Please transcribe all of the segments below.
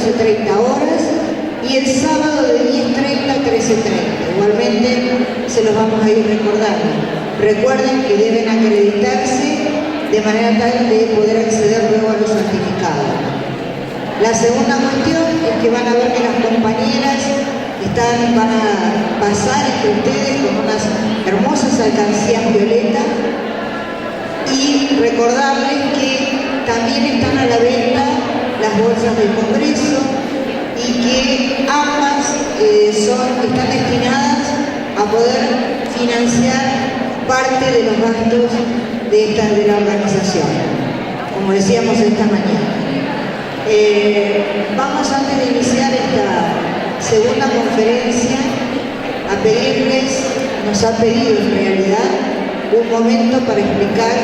12:30 horas y el sábado de 10:30 a 13:30. Igualmente se los vamos a ir recordando. Recuerden que deben acreditarse de manera tal de poder acceder luego a los certificados. La segunda cuestión es que van a ver que las compañeras van a pasar entre ustedes con unas hermosas alcancías violeta y recordarles que también están a la venta las bolsas del Congreso y que ambas están destinadas a poder financiar parte de los gastos de la organización, como decíamos esta mañana. Vamos, antes de iniciar esta segunda conferencia, a pedirles, nos ha pedido en realidad, un momento para explicar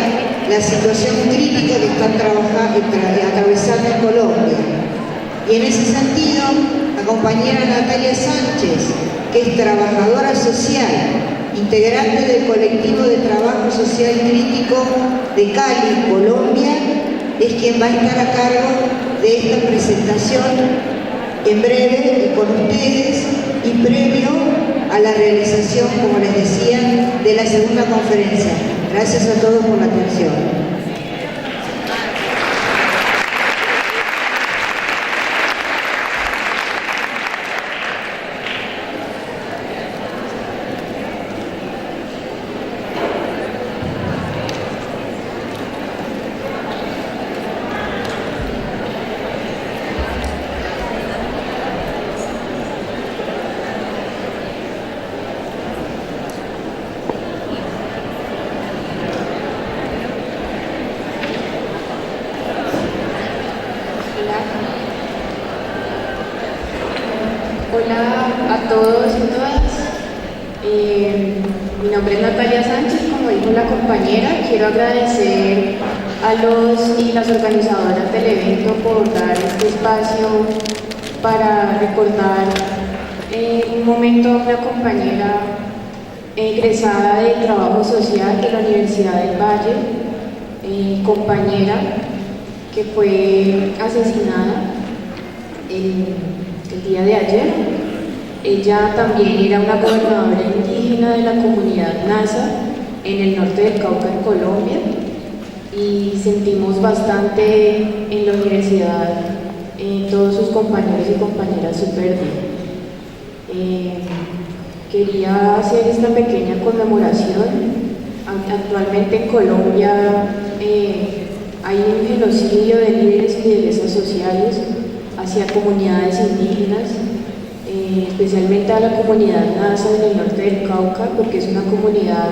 la situación crítica que están atravesando en Colombia. Y en ese sentido, la compañera Natalia Sánchez, que es trabajadora social, integrante del colectivo de trabajo social crítico de Cali, Colombia, es quien va a estar a cargo de esta presentación en breve con ustedes y previo a la realización, como les decía, de la segunda conferencia. Gracias a todos por la atención. Hola a todos y todas. Mi nombre es Natalia Sánchez, como dijo la compañera. Quiero agradecer a los y las organizadoras del evento por dar este espacio para recordar un momento a una compañera egresada de trabajo social de la Universidad del Valle, compañera que fue asesinada el día de ayer. Ella también era una gobernadora indígena de la comunidad Nasa en el norte del Cauca, en Colombia, y sentimos bastante en la universidad todos sus compañeros y compañeras su pérdida. Quería hacer esta pequeña conmemoración. Actualmente en Colombia hay un genocidio de líderes y lideresas sociales hacia comunidades indígenas, especialmente a la comunidad Nasa en el norte del Cauca, porque es una comunidad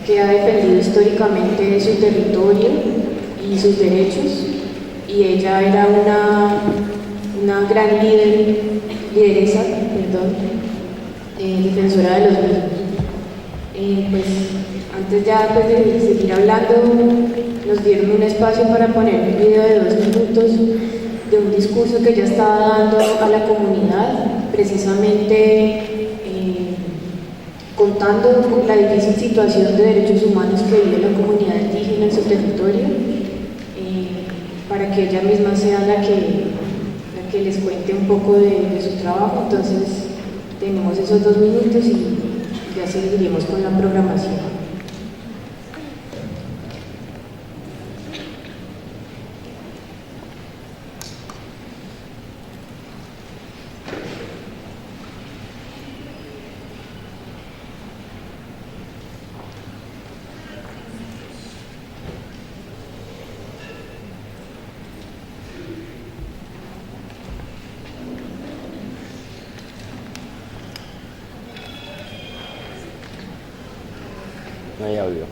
que ha defendido históricamente su territorio y sus derechos, y ella era una gran lideresa, defensora de los mismos. Pues antes de seguir hablando, nos dieron un espacio para poner un video de 2 minutos de un discurso que ella estaba dando a la comunidad, precisamente contando la difícil situación de derechos humanos que vive la comunidad indígena en su territorio, para que ella misma sea la que les cuente un poco de su trabajo. Entonces tenemos esos 2 minutos y ya seguiremos con la programación. No hay audio.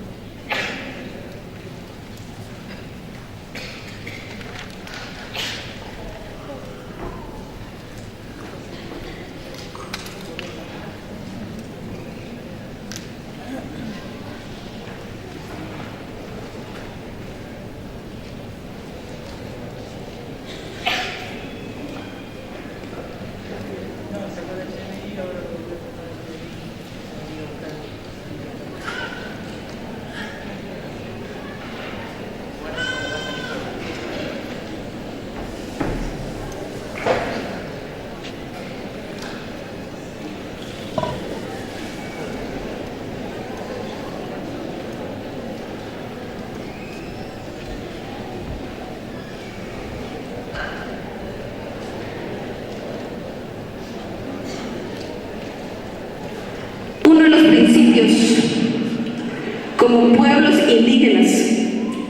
como pueblos indígenas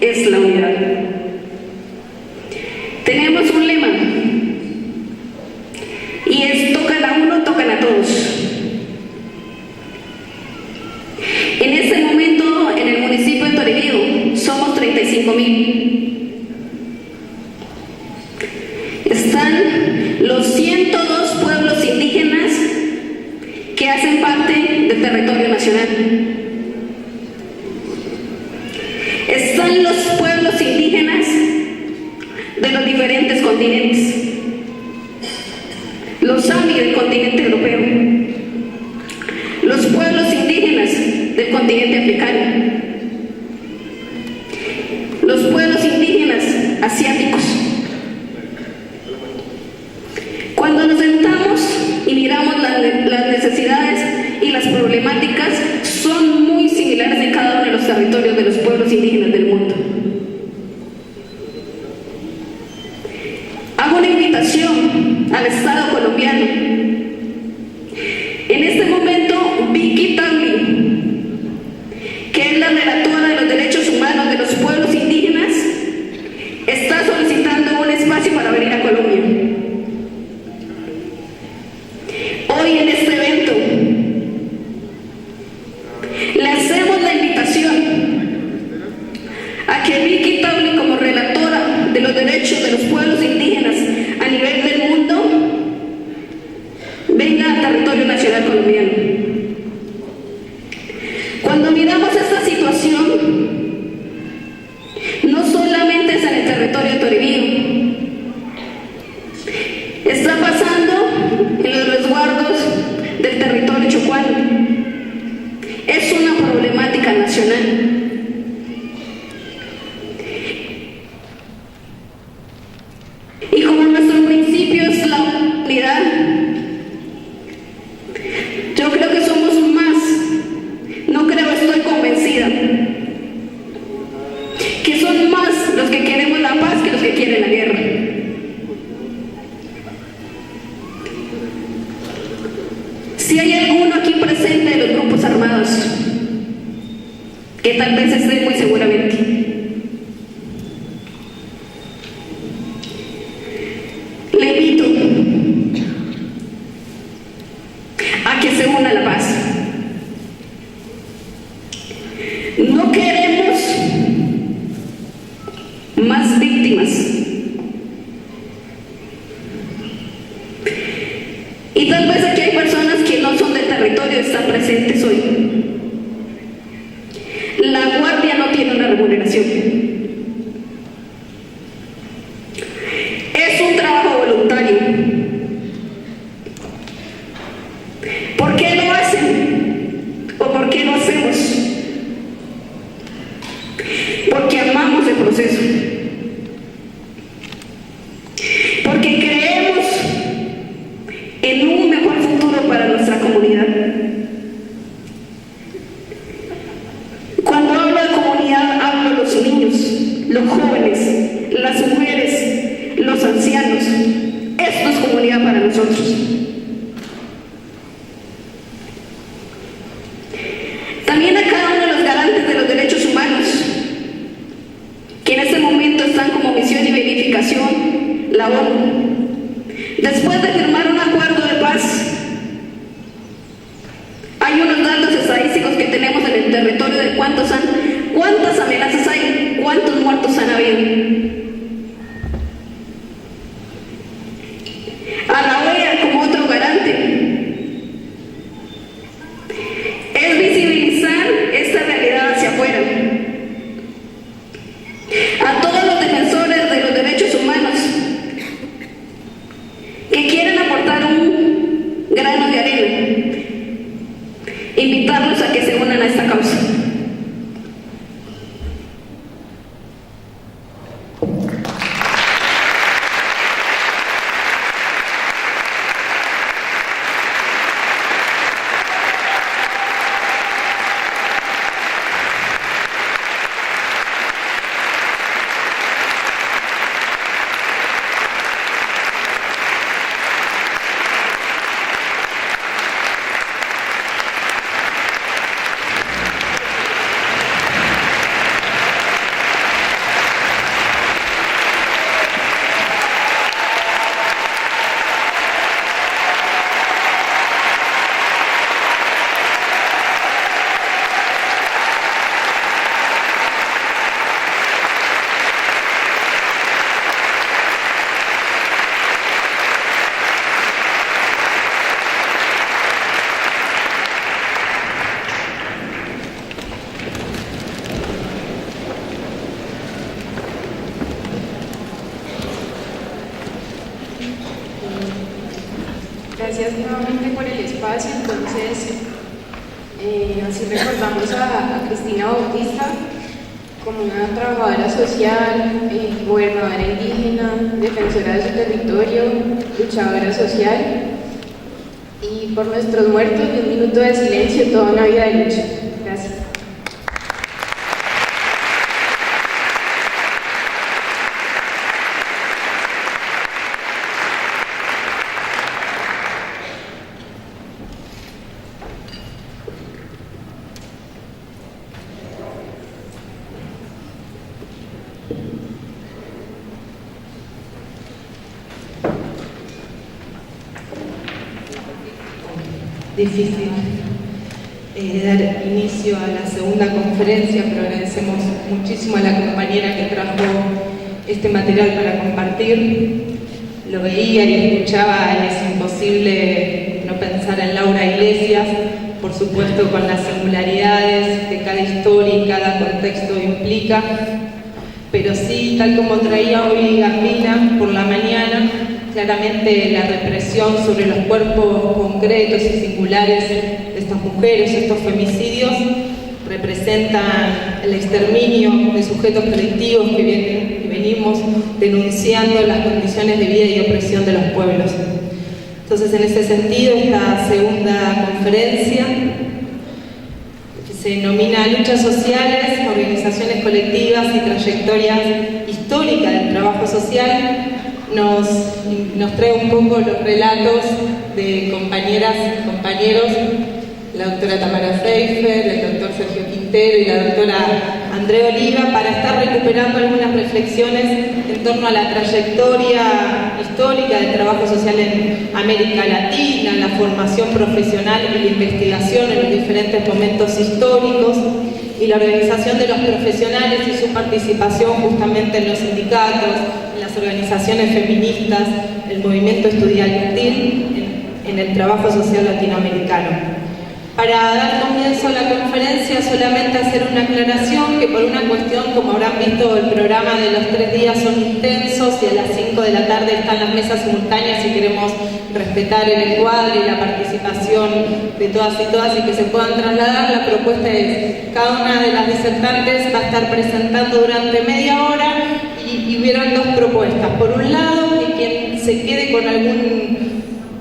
es la unidad. Tenemos un lema y es: tocan a uno, tocan a todos. En este momento en el municipio de Toribío somos 35,000. Están los 102 pueblos indígenas que hacen parte del territorio nacional. Están los pueblos indígenas de los diferentes continentes. Los Sami del continente europeo. Los pueblos indígenas del continente africano. Los pueblos indígenas asiáticos. Cuando nos sentamos y miramos las necesidades y las problemáticas, son muy similares en cada uno de los territorios de los pueblos indígenas del mundo. Hago una invitación al Estado colombiano. En este momento, Vicky Tauli, que es la relatora de los derechos humanos de los pueblos indígenas, está solicitando un espacio para venir a Colombia. Hoy en este evento le hacemos la invitación a que Vicky Tauli, como relatora de los derechos de los pueblos indígenas a nivel del mundo, venga al territorio nacional colombiano. Cuando miramos esta situación, no solamente es en el territorio de Toribío, está pasando en los resguardos del territorio chocuano. Es una problemática nacional. Y como nuestro principio es la unidad, yo creo que somos más, no creo, estoy convencida, que son más los que queremos la paz que los que quieren la guerra. Si hay alguno aquí presente de los grupos armados, que tal vez esté muy seguramente, le invito a que se una a la paz. No queremos más víctimas. Y tal vez aquí hay personas que no son del territorio, están presentes hoy. La guardia no tiene una remuneración. Es un trabajo voluntario. ¿Por qué lo hacen? ¿O por qué lo hacemos? Porque amamos el proceso. Porque creemos en un mejor futuro para nuestra comunidad. Cuando hablo de comunidad, hablo de los niños, los jóvenes, las mujeres, los ancianos. Esto es comunidad para nosotros. También a cada uno de los garantes de los derechos humanos, que en este momento están como misión y verificación la ONU. Después de firmar un acuerdo de paz, hay unos datos estadísticos que tenemos en el territorio de cuántas amenazas hay, cuántos muertos han habido. A la OEA como otro garante es visibilizar esta realidad hacia afuera. A todos los defensores de los derechos humanos que quieren aportar un grano de arena, invitarlos a que se unan a esta causa. Gracias nuevamente por el espacio. Entonces, así recordamos a Cristina Bautista como una trabajadora social, gobernadora indígena, defensora de su territorio, luchadora social. Y por nuestros muertos, de un minuto de silencio, toda una vida de lucha. Gracias. Difícil dar inicio a la segunda conferencia, pero agradecemos muchísimo a la compañera que trajo este material para compartir. Lo veía y escuchaba y es imposible no pensar en Laura Iglesias, por supuesto con las singularidades que cada historia y cada contexto implica, pero sí, tal como traía hoy Gambina por la mañana, claramente la represión sobre los cuerpos concretos y singulares de estas mujeres, estos femicidios, representan el exterminio de sujetos colectivos que venimos denunciando las condiciones de vida y opresión de los pueblos. Entonces, en ese sentido, esta segunda conferencia, que se denomina Luchas Sociales, Organizaciones Colectivas y Trayectorias Históricas del Trabajo Social, nos trae un poco los relatos de compañeras y compañeros, la doctora Tamara Seifer, el doctor Sergio Quintero y la doctora Andrea Oliva, para estar recuperando algunas reflexiones en torno a la trayectoria histórica del trabajo social en América Latina, la formación profesional y la investigación en los diferentes momentos históricos, y la organización de los profesionales y su participación justamente en los sindicatos, en las organizaciones feministas, el movimiento estudiantil, en el trabajo social latinoamericano. Para dar comienzo a la conferencia, solamente hacer una aclaración que por una cuestión, como habrán visto, el programa de los 3 días son intensos y a las 5 de la tarde están las mesas simultáneas y queremos respetar el encuadre y la participación de todas y que se puedan trasladar. La propuesta es, cada una de las disertantes va a estar presentando durante media hora y hubieron 2 propuestas. Por un lado, que quien se quede con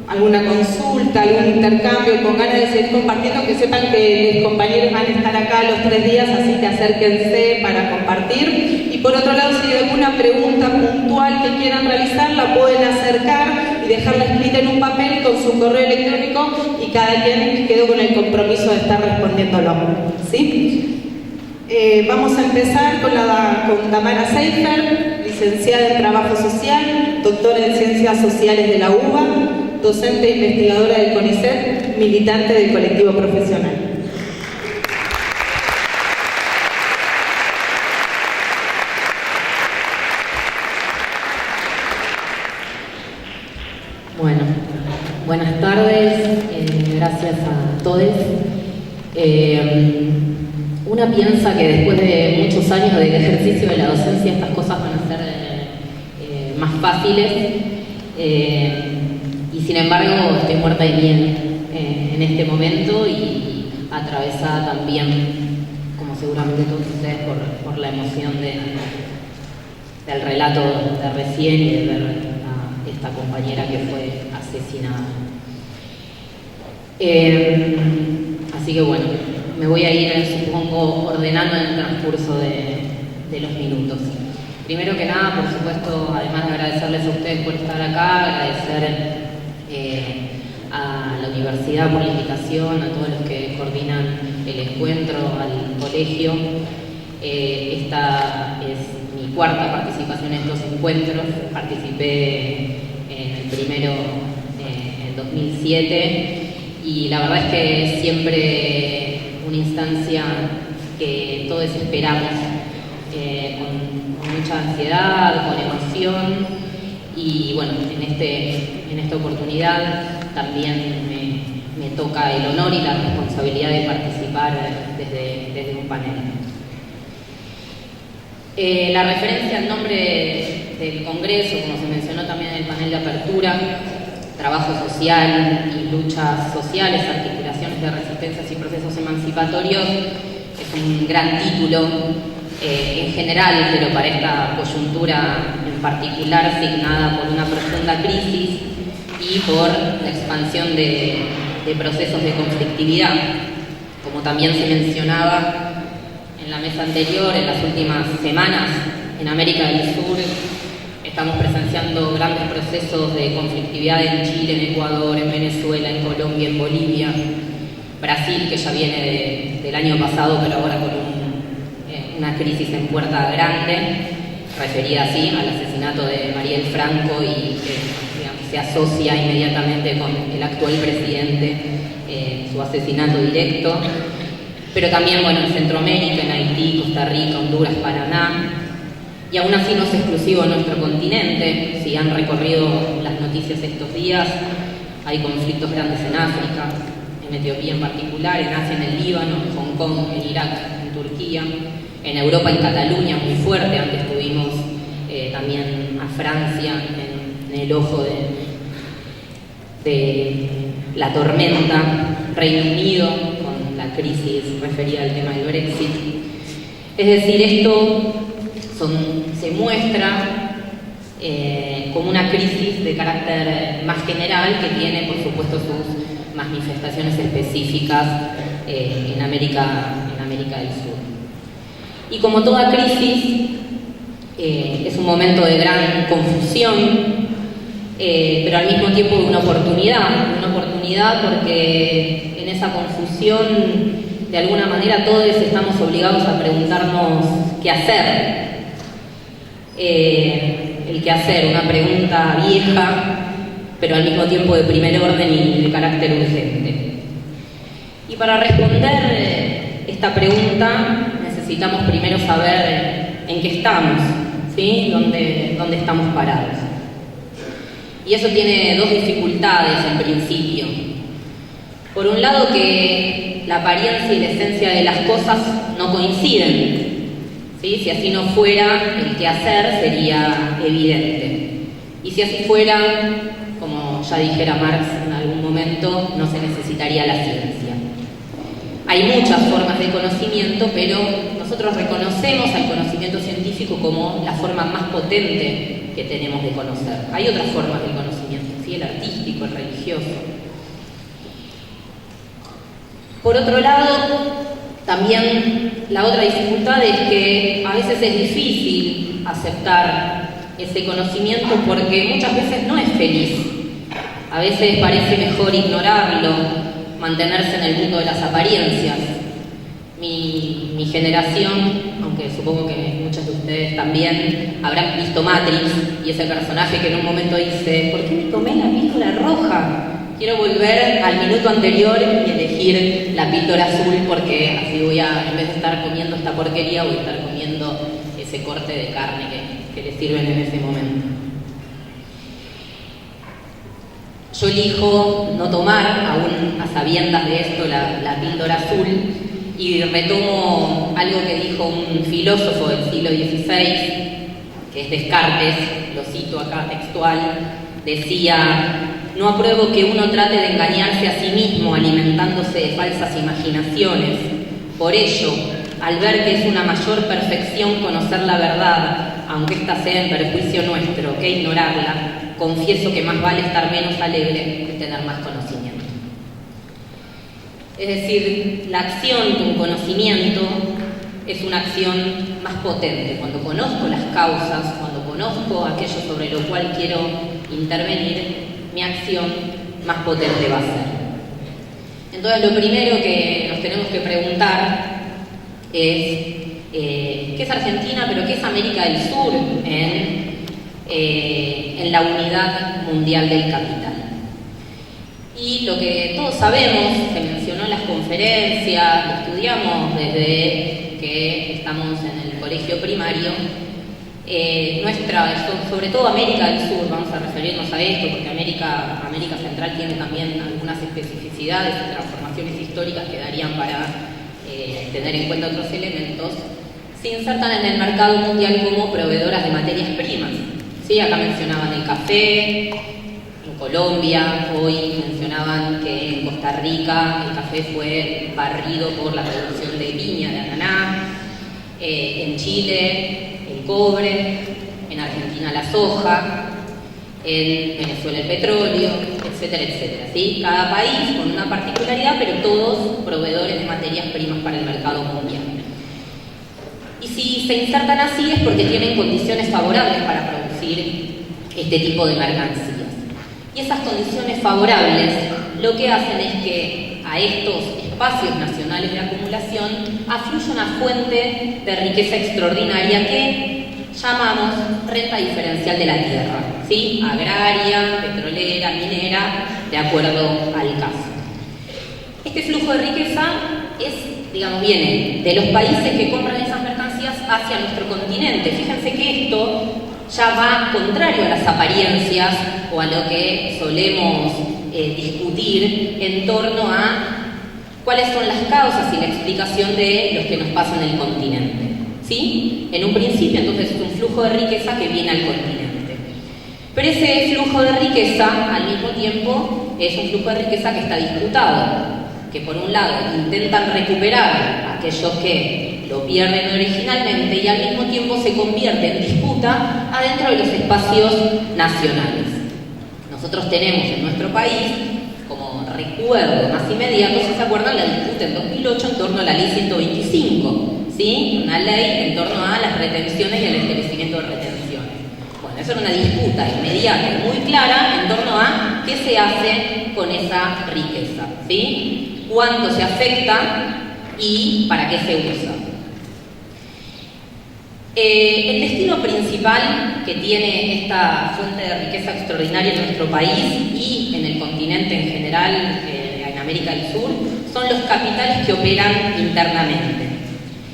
alguna consulta, algún intercambio, con ganas de seguir compartiendo, que sepan que los compañeros van a estar acá los 3 días, así que acérquense para compartir. Y por otro lado, si hay alguna pregunta puntual que quieran realizar, la pueden acercar y dejarla escrita en un papel con su correo electrónico y cada quien quedó con el compromiso de estar respondiéndolo. ¿Sí? Vamos a empezar con Tamara Seifer, licenciada en Trabajo Social, doctora en Ciencias Sociales de la UBA, docente e investigadora del CONICET, militante del colectivo profesional. Bueno, buenas tardes, gracias a todos. Una piensa que después de muchos años del ejercicio de la docencia estas cosas van a ser más fáciles. Y sin embargo estoy muerta de miedo en este momento y atravesada también, como seguramente todos ustedes, por la emoción del relato de recién y de ver a esta compañera que fue asesinada. Así que bueno, me voy a ir, supongo, ordenando en el transcurso de los minutos. Primero que nada, por supuesto, además de agradecerles a ustedes por estar acá, agradecer a la universidad por la invitación, a todos los que coordinan el encuentro, al colegio. Esta es mi 4ª participación en estos encuentros. Participé en el primero en 2007 y la verdad es que es siempre una instancia que todos esperamos con mucha ansiedad, con emoción, y bueno, en esta oportunidad también me toca el honor y la responsabilidad de participar desde un panel. La referencia al nombre del Congreso, como se mencionó también en el panel de apertura, trabajo social y luchas sociales, articulaciones de resistencias y procesos emancipatorios, es un gran título en general, pero para esta coyuntura en particular, signada por una profunda crisis y por la expansión de procesos de conflictividad. Como también se mencionaba en la mesa anterior, en las últimas semanas en América del Sur estamos presenciando grandes procesos de conflictividad en Chile, en Ecuador, en Venezuela, en Colombia, en Bolivia, Brasil, que ya viene del año pasado, pero ahora con una crisis en Puerta Grande, referida así al asesinato de Mariel Franco y que digamos, se asocia inmediatamente con el actual presidente, su asesinato directo, pero también bueno, en Centroamérica, en Haití, Costa Rica, Honduras, Paraná, y aún así no es exclusivo nuestro continente. Si han recorrido las noticias estos días, hay conflictos grandes en África, en Etiopía en particular, en Asia, en el Líbano, en Hong Kong, en Irak, en Turquía, en Europa, en Cataluña, muy fuerte. Antes tuvimos también a Francia en el ojo de la tormenta, Reino Unido con la crisis referida al tema del Brexit. Es decir, esto se muestra como una crisis de carácter más general que tiene, por supuesto, sus manifestaciones específicas en América del Sur. Y como toda crisis, es un momento de gran confusión, pero al mismo tiempo de una oportunidad porque en esa confusión, de alguna manera, todos estamos obligados a preguntarnos qué hacer. El qué hacer, una pregunta vieja, pero al mismo tiempo de primer orden y de carácter urgente. Y para responder esta pregunta necesitamos primero saber en qué estamos, ¿sí? ¿Dónde estamos parados? Y eso tiene dos dificultades en principio. Por un lado, que la apariencia y la esencia de las cosas no coinciden. ¿Sí? Si así no fuera, el qué hacer sería evidente. Y si así fuera, como ya dijera Marx en algún momento, no se necesitaría la ciencia. Hay muchas formas de conocimiento, pero nosotros reconocemos al conocimiento científico como la forma más potente que tenemos de conocer. Hay otras formas de conocimiento, ¿sí? El artístico, el religioso. Por otro lado, también la otra dificultad es que a veces es difícil aceptar ese conocimiento porque muchas veces no es feliz. A veces parece mejor ignorarlo, mantenerse en el mundo de las apariencias. Mi generación, aunque supongo que muchos de ustedes también habrán visto Matrix y ese personaje que en un momento dice: ¿por qué me tomé la píldora roja? Quiero volver al minuto anterior y elegir la píldora azul porque así voy a, en vez de estar comiendo esta porquería, voy a estar comiendo ese corte de carne que le sirven en ese momento. Yo elijo no tomar, aún a sabiendas de esto, la píldora azul, y retomo algo que dijo un filósofo del siglo XVI, que es Descartes, lo cito acá textual, decía: no apruebo que uno trate de engañarse a sí mismo alimentándose de falsas imaginaciones. Por ello, al ver que es una mayor perfección conocer la verdad, aunque ésta sea en perjuicio nuestro, que ignorarla, confieso que más vale estar menos alegre que tener más conocimiento. Es decir, la acción con conocimiento es una acción más potente. Cuando conozco las causas, cuando conozco aquello sobre lo cual quiero intervenir, mi acción más potente va a ser. Entonces, lo primero que nos tenemos que preguntar es qué es Argentina, pero qué es América del Sur en la unidad mundial del capital. Y lo que todos sabemos, se mencionó en las conferencias, lo estudiamos desde que estamos en el colegio primario, sobre todo América del Sur, vamos a referirnos a esto porque América Central tiene también algunas especificidades y transformaciones históricas que darían para tener en cuenta otros elementos, se insertan en el mercado mundial como proveedoras de materias primas. ¿Sí? Acá mencionaban el café, en Colombia, hoy mencionaban que en Costa Rica el café fue barrido por la producción de piña, de ananá, en Chile el cobre, en Argentina la soja, en Venezuela el petróleo, etcétera, etcétera, ¿sí? Cada país con una particularidad, pero todos proveedores de materias primas para el mercado mundial. Y si se insertan así es porque tienen condiciones favorables para producir este tipo de mercancías. Y esas condiciones favorables lo que hacen es que a estos espacios nacionales de acumulación afluye una fuente de riqueza extraordinaria que llamamos renta diferencial de la tierra, ¿sí? Agraria, petrolera, minera, de acuerdo al caso. Este flujo de riqueza viene de los países que compran esas mercancías hacia nuestro continente. Fíjense que esto ya va contrario a las apariencias o a lo que solemos discutir en torno a cuáles son las causas y la explicación de lo que nos pasa en el continente. ¿Sí? En un principio, entonces, es un flujo de riqueza que viene al continente. Pero ese flujo de riqueza, al mismo tiempo, es un flujo de riqueza que está disputado, que por un lado intentan recuperar a aquellos que lo pierden originalmente y al mismo tiempo se convierte en disputa adentro de los espacios nacionales. Nosotros tenemos en nuestro país, como recuerdo más inmediato, si se acuerdan, la disputa en 2008 en torno a la ley 125, ¿sí? Una ley en torno a las retenciones y al establecimiento de retenciones. Bueno, eso era una disputa inmediata y muy clara en torno a qué se hace con esa riqueza, ¿sí? Cuánto se afecta y para qué se usa. El destino principal que tiene esta fuente de riqueza extraordinaria en nuestro país y en el continente en general, en América del Sur, son los capitales que operan internamente.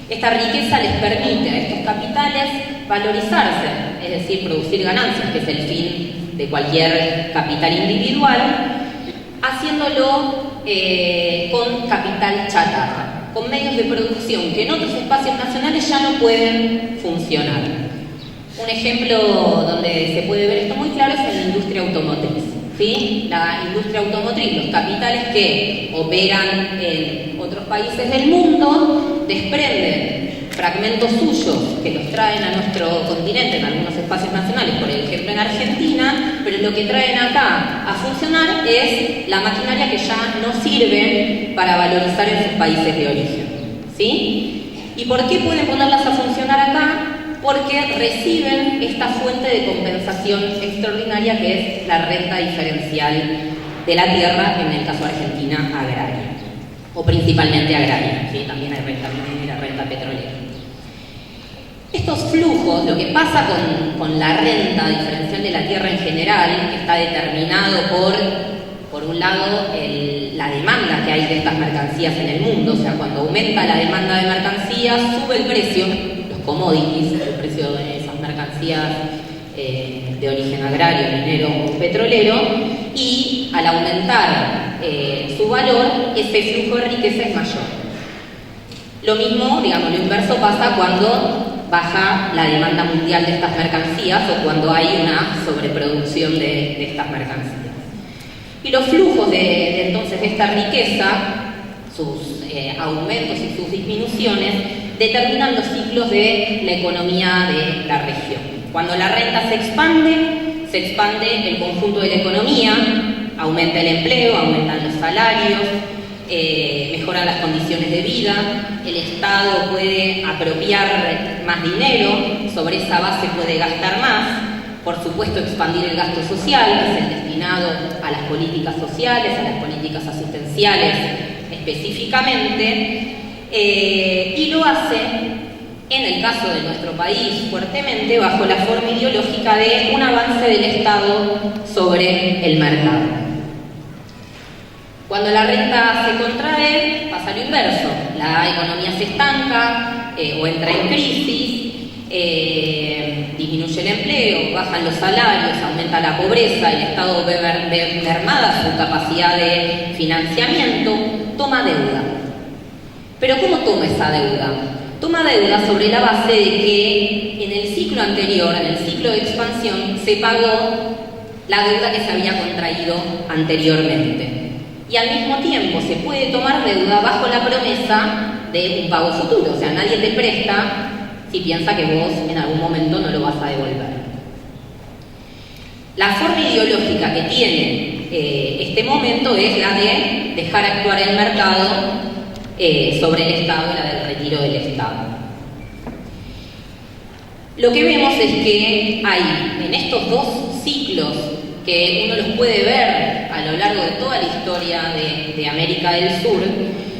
Esta riqueza les permite a estos capitales valorizarse, es decir, producir ganancias, que es el fin de cualquier capital individual, haciéndolo con capital chatarra, con medios de producción que en otros espacios nacionales ya no pueden funcionar. Un ejemplo donde se puede ver esto muy claro es en la industria automotriz, ¿sí? La industria automotriz, los capitales que operan en otros países del mundo desprenden fragmentos suyos que los traen a nuestro continente en algunos espacios nacionales, por ejemplo en Argentina, pero lo que traen acá a funcionar es la maquinaria que ya no sirve para valorizar en sus países de origen, ¿sí? ¿Y por qué pueden ponerlas a funcionar acá? Porque reciben esta fuente de compensación extraordinaria que es la renta diferencial de la tierra, en el caso de Argentina, agraria, o principalmente agraria, ¿sí? También hay renta minera, renta petrolera. Estos flujos, lo que pasa con la renta diferencial de la tierra en general, que está determinado por un lado, la demanda que hay de estas mercancías en el mundo, o sea, cuando aumenta la demanda de mercancías, sube el precio, los commodities, el precio de esas mercancías de origen agrario, minero o petrolero, y al aumentar su valor, ese flujo de riqueza es mayor. Lo mismo, digamos, lo inverso pasa cuando baja la demanda mundial de estas mercancías o cuando hay una sobreproducción de estas mercancías. Y los flujos de entonces esta riqueza, sus aumentos y sus disminuciones, determinan los ciclos de la economía de la región. Cuando la renta se expande el conjunto de la economía, aumenta el empleo, aumentan los salarios, mejoran las condiciones de vida, el Estado puede apropiar más dinero, sobre esa base puede gastar más, por supuesto expandir el gasto social, que es el destinado a las políticas sociales, a las políticas asistenciales específicamente, y lo hace, en el caso de nuestro país, fuertemente bajo la forma ideológica de un avance del Estado sobre el mercado. Cuando la renta se contrae, pasa lo inverso. La economía se estanca o entra en crisis, disminuye el empleo, bajan los salarios, aumenta la pobreza, el Estado ve mermada su capacidad de financiamiento, toma deuda. Pero ¿cómo toma esa deuda? Toma deuda sobre la base de que en el ciclo anterior, en el ciclo de expansión, se pagó la deuda que se había contraído anteriormente. Y al mismo tiempo se puede tomar deuda bajo la promesa de un pago futuro, o sea, nadie te presta si piensa que vos en algún momento no lo vas a devolver. La forma ideológica que tiene este momento es la de dejar actuar el mercado sobre el Estado y la del retiro del Estado. Lo que vemos es que hay en estos dos ciclos que uno los puede ver a lo largo de toda la historia de América del Sur,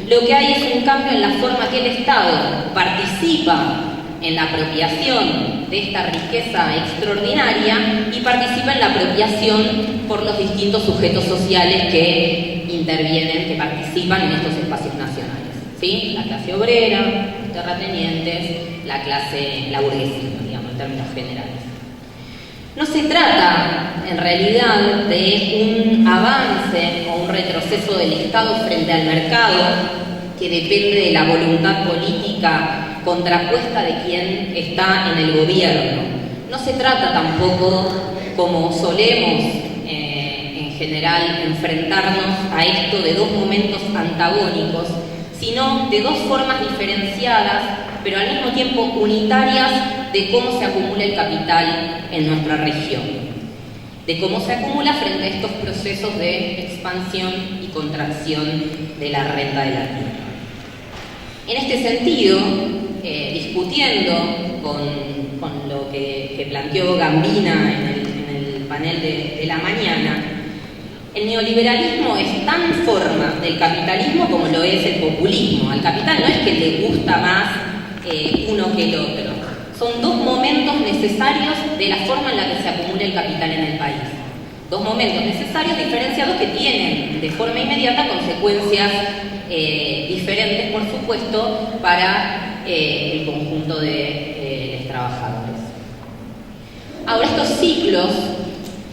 lo que hay es un cambio en la forma que el Estado participa en la apropiación de esta riqueza extraordinaria y participa en la apropiación por los distintos sujetos sociales que intervienen, que participan en estos espacios nacionales, ¿sí? La clase obrera, los terratenientes, la burguesía, digamos, en términos generales. No se trata, en realidad, de un avance o un retroceso del Estado frente al mercado que depende de la voluntad política contrapuesta de quien está en el gobierno. No se trata tampoco, como solemos en general enfrentarnos a esto, de dos momentos antagónicos, sino de dos formas diferenciadas, pero al mismo tiempo unitarias, de cómo se acumula el capital en nuestra región, de cómo se acumula frente a estos procesos de expansión y contracción de la renta de la tierra. En este sentido, discutiendo con lo que planteó Gambina en el panel de la mañana, el neoliberalismo es tan forma del capitalismo como lo es el populismo. Al capital no es que le gusta más uno que el otro. Son dos momentos necesarios de la forma en la que se acumula el capital en el país. Dos momentos necesarios diferenciados que tienen de forma inmediata consecuencias diferentes, por supuesto, para el conjunto de los trabajadores. Ahora, estos ciclos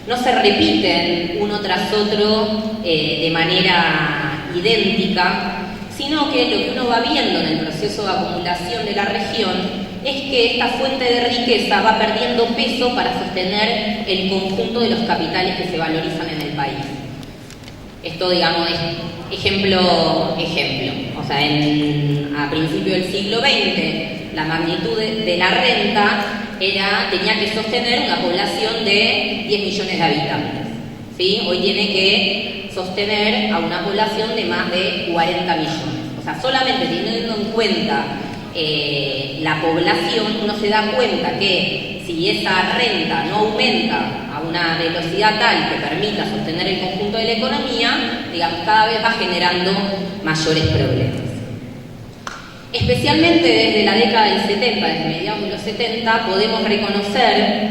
no se repiten uno tras otro de manera idéntica, sino que lo que uno va viendo en el proceso de acumulación de la región es que esta fuente de riqueza va perdiendo peso para sostener el conjunto de los capitales que se valorizan en el país. Esto, digamos, es ejemplo. O sea, a principios del siglo XX, la magnitud de la renta tenía que sostener una población de 10 millones de habitantes, ¿sí? Hoy tiene que sostener a una población de más de 40 millones. O sea, solamente teniendo en cuenta la población, uno se da cuenta que si esa renta no aumenta a una velocidad tal que permita sostener el conjunto de la economía, digamos, cada vez va generando mayores problemas. Especialmente desde la década del 70, desde mediados de los 70, podemos reconocer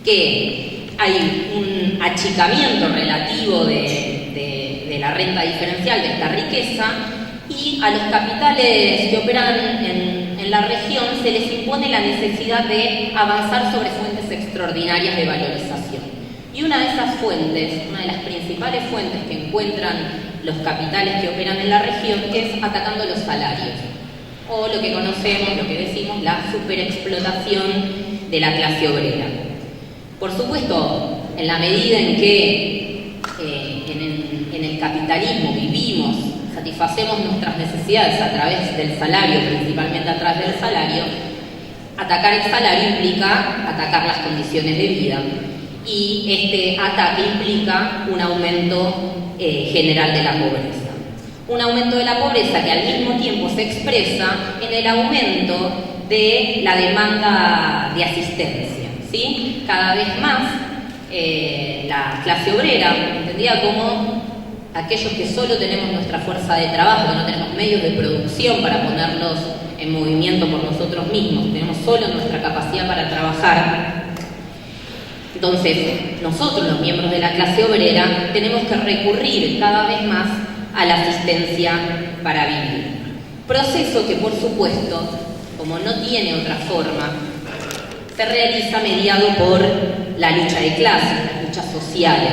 que hay un achicamiento relativo de la renta diferencial, de esta riqueza, y a los capitales que operan en la región se les impone la necesidad de avanzar sobre fuentes extraordinarias de valorización. Y una de esas fuentes, una de las principales fuentes que encuentran los capitales que operan en la región es atacando los salarios, o lo que conocemos, lo que decimos, la superexplotación de la clase obrera. Por supuesto, en la medida en que en el capitalismo vivimos, satisfacemos nuestras necesidades a través del salario, principalmente a través del salario, atacar el salario implica atacar las condiciones de vida, y este ataque implica un aumento general de la pobreza. Un aumento de la pobreza que al mismo tiempo se expresa en el aumento de la demanda de asistencia, ¿sí? Cada vez más la clase obrera, entendida como aquellos que solo tenemos nuestra fuerza de trabajo, que no tenemos medios de producción para ponerlos en movimiento por nosotros mismos, tenemos solo nuestra capacidad para trabajar. Entonces, nosotros, los miembros de la clase obrera, tenemos que recurrir cada vez más a la asistencia para vivir. Proceso que, por supuesto, como no tiene otra forma, se realiza mediado por la lucha de clases, las luchas sociales.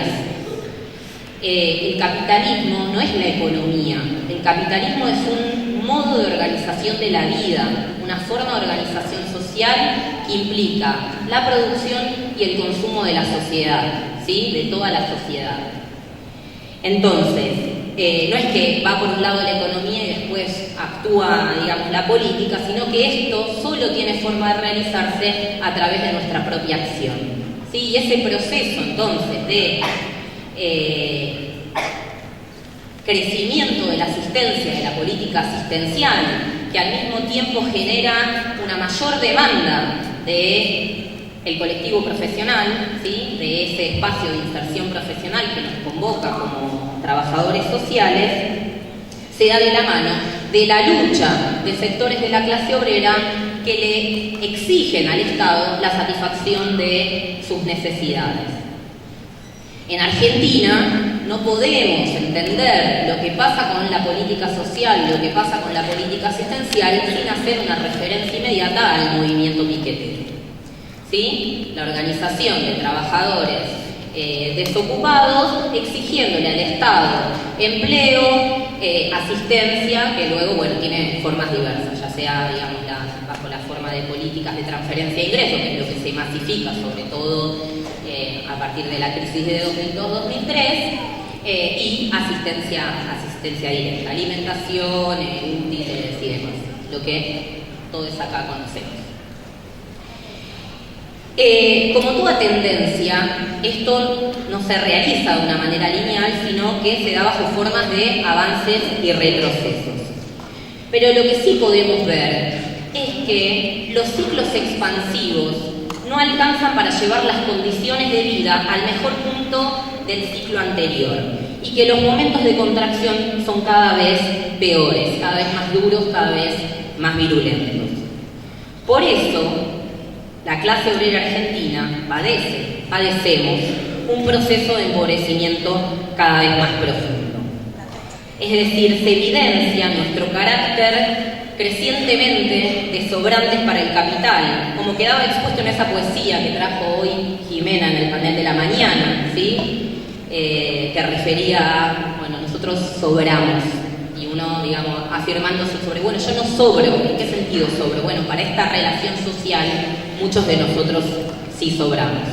El capitalismo no es la economía, el capitalismo es un modo de organización de la vida, una forma de organización social que implica la producción y el consumo de la sociedad, ¿sí? De toda la sociedad. Entonces, no es que va por un lado la economía y después actúa, digamos, la política, sino que esto solo tiene forma de realizarse a través de nuestra propia acción, ¿sí? Y ese proceso, entonces, de crecimiento de la asistencia, de la política asistencial, que al mismo tiempo genera una mayor demanda del colectivo profesional, ¿sí? De ese espacio de inserción profesional que nos convoca como trabajadores sociales, se da de la mano de la lucha de sectores de la clase obrera que le exigen al Estado la satisfacción de sus necesidades. En Argentina no podemos entender lo que pasa con la política social, lo que pasa con la política asistencial, sin hacer una referencia inmediata al movimiento piquetero, ¿sí? La organización de trabajadores desocupados exigiéndole al Estado empleo, asistencia, que luego, bueno, tiene formas diversas, ya sea, digamos, bajo la forma de políticas de transferencia de ingresos, que es lo que se masifica, sobre todo a partir de la crisis de 2002-2003, y asistencia directa, alimentación, útiles y demás, lo que todos acá conocemos. Como toda tendencia, esto no se realiza de una manera lineal, sino que se da bajo formas de avances y retrocesos. Pero lo que sí podemos ver es que los ciclos expansivos no alcanzan para llevar las condiciones de vida al mejor punto del ciclo anterior y que los momentos de contracción son cada vez peores, cada vez más duros, cada vez más virulentos. Por eso, la clase obrera argentina padecemos un proceso de empobrecimiento cada vez más profundo. Es decir, se evidencia nuestro carácter crecientemente de sobrantes para el capital, como quedaba expuesto en esa poesía que trajo hoy Jimena en el panel de la mañana, ¿sí? Que refería a, bueno, nosotros sobramos, y uno, digamos, afirmándose sobre, bueno, yo no sobro. ¿En qué sentido sobro? Bueno, para esta relación social, muchos de nosotros sí sobramos.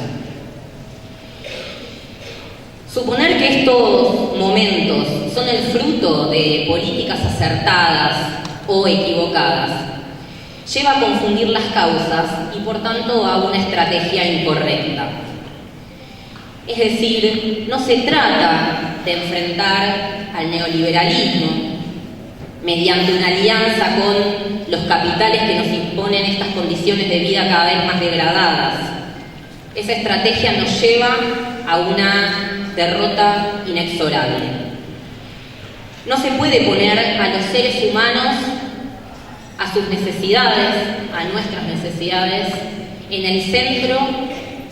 Suponer que estos momentos son el fruto de políticas acertadas o equivocadas lleva a confundir las causas y por tanto a una estrategia incorrecta. Es decir, no se trata de enfrentar al neoliberalismo mediante una alianza con los capitales que nos imponen estas condiciones de vida cada vez más degradadas. Esa estrategia nos lleva a una derrota inexorable. No se puede poner a los seres humanos, a sus necesidades, a nuestras necesidades, en el centro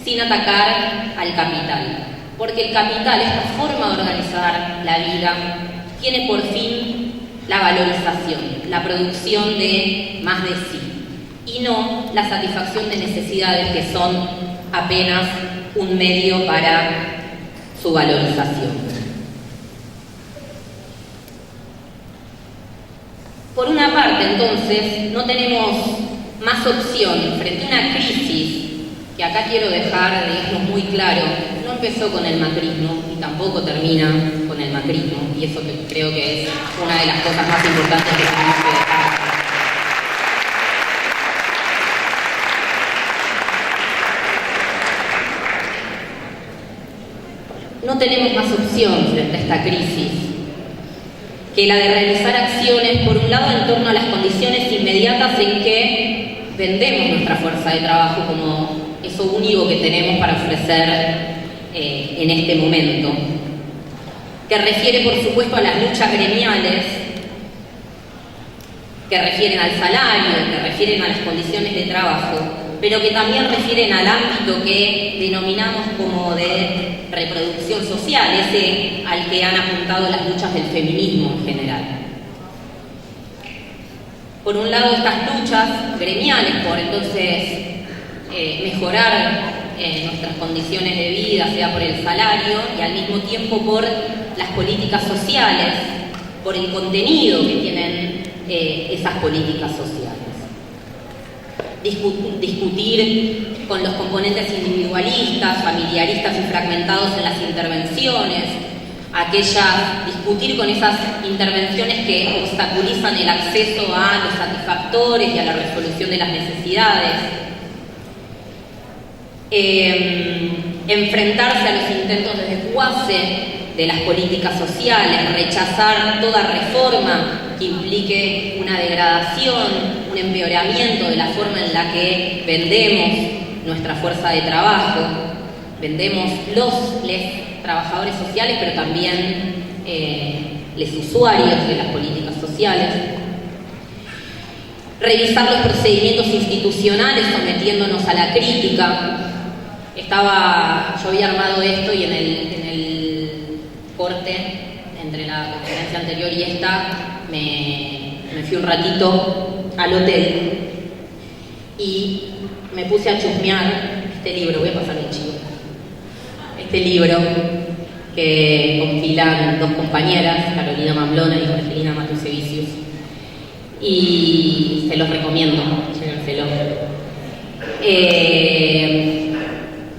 sin atacar al capital. Porque el capital, esta forma de organizar la vida, tiene por fin la valorización, la producción de más de sí, y no la satisfacción de necesidades que son apenas un medio para su valorización. Por una parte, entonces, no tenemos más opción frente a una crisis que acá quiero dejar, digamos, muy claro, no empezó con el macrismo y tampoco termina con el macrismo, y eso que creo que es una de las cosas más importantes que tenemos que dejar. No tenemos más opción frente a esta crisis que la de realizar acciones, por un lado, en torno a las condiciones inmediatas en que vendemos nuestra fuerza de trabajo como eso único que tenemos para ofrecer en este momento, que refiere, por supuesto, a las luchas gremiales, que refieren al salario, que refieren a las condiciones de trabajo, pero que también refieren al ámbito que denominamos como de reproducción social, ese al que han apuntado las luchas del feminismo en general. Por un lado, estas luchas gremiales por entonces mejorar nuestras condiciones de vida, sea por el salario, y al mismo tiempo por las políticas sociales, por el contenido que tienen esas políticas sociales. Discutir con los componentes individualistas, familiaristas y fragmentados en las intervenciones, discutir con esas intervenciones que obstaculizan el acceso a los satisfactores y a la resolución de las necesidades, enfrentarse a los intentos de desguace de las políticas sociales, rechazar toda reforma que implique una degradación, un empeoramiento de la forma en la que vendemos nuestra fuerza de trabajo, vendemos les trabajadores sociales, pero también los usuarios de las políticas sociales. Revisar los procedimientos institucionales sometiéndonos a la crítica. Yo había armado esto y en el corte entre la conferencia anterior y esta me fui un ratito al hotel y me puse a chusmear este libro. Voy a pasar un chivo. Este libro que compilan dos compañeras, Carolina Mamblona y Jorgelina Matusevicius, y se los recomiendo, llévenselo.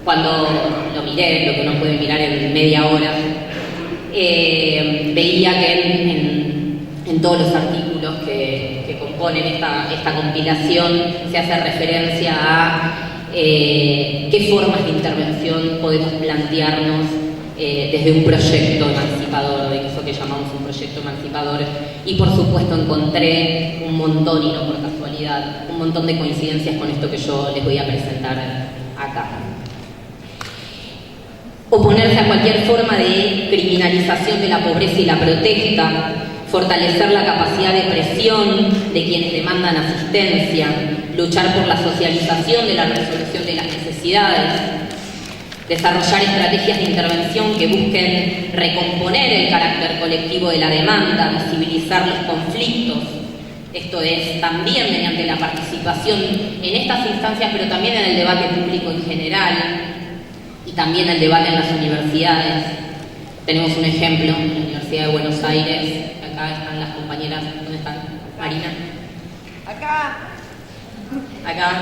Cuando lo miré, lo que uno puede mirar en media hora, veía que en todos los artículos que componen esta compilación se hace referencia a qué formas de intervención podemos plantearnos desde un proyecto emancipador, de eso que llamamos un proyecto emancipador, y por supuesto encontré un montón, y no por casualidad, un montón de coincidencias con esto que yo les voy a presentar acá. Oponerse a cualquier forma de criminalización de la pobreza y la protesta, fortalecer la capacidad de presión de quienes demandan asistencia, luchar por la socialización de la resolución de las necesidades, desarrollar estrategias de intervención que busquen recomponer el carácter colectivo de la demanda, visibilizar los conflictos. Esto es también mediante la participación en estas instancias, pero también en el debate público en general y también el debate en las universidades. Tenemos un ejemplo en la Universidad de Buenos Aires. Acá están las compañeras. ¿Dónde están? Marina. Acá,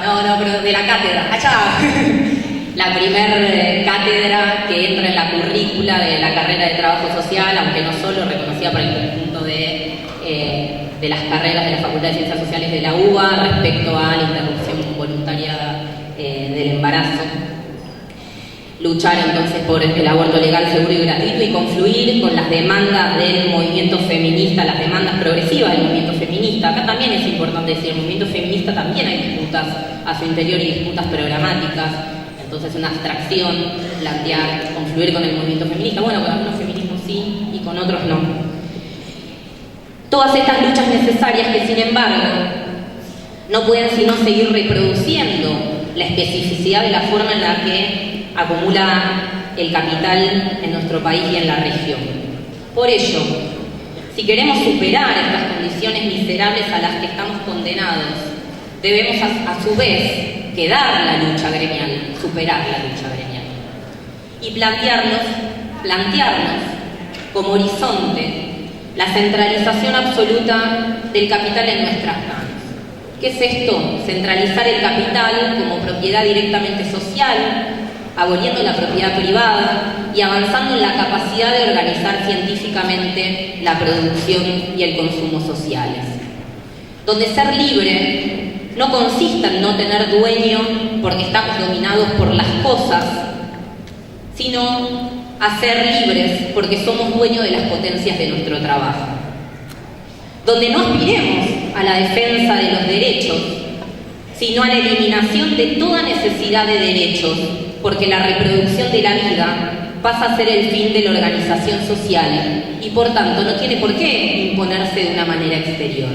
no, pero de la cátedra. Allá. La primer cátedra que entra en la currícula de la carrera de trabajo social, aunque no solo reconocida por el conjunto de las carreras de la Facultad de Ciencias Sociales de la UBA respecto a la interrupción voluntaria del embarazo. Luchar entonces por el aborto legal, seguro y gratuito, y confluir con las demandas del movimiento feminista, las demandas progresivas del movimiento feminista. Acá también es importante decir, el movimiento feminista también hay disputas a su interior y disputas programáticas. Entonces una abstracción, plantear, confluir con el movimiento feminista. Bueno, con algunos feminismos sí y con otros no. Todas estas luchas necesarias que, sin embargo, no pueden sino seguir reproduciendo la especificidad de la forma en la que acumula el capital en nuestro país y en la región. Por ello, si queremos superar estas condiciones miserables a las que estamos condenados, debemos a su vez quedar la lucha gremial, superar la lucha gremial y plantearnos como horizonte la centralización absoluta del capital en nuestras manos. ¿Qué es esto? Centralizar el capital como propiedad directamente social, aboliendo la propiedad privada y avanzando en la capacidad de organizar científicamente la producción y el consumo sociales. Donde ser libre no consiste en no tener dueño porque estamos dominados por las cosas, sino a ser libres porque somos dueños de las potencias de nuestro trabajo. Donde no aspiremos a la defensa de los derechos, sino a la eliminación de toda necesidad de derechos, porque la reproducción de la vida pasa a ser el fin de la organización social y por tanto no tiene por qué imponerse de una manera exterior.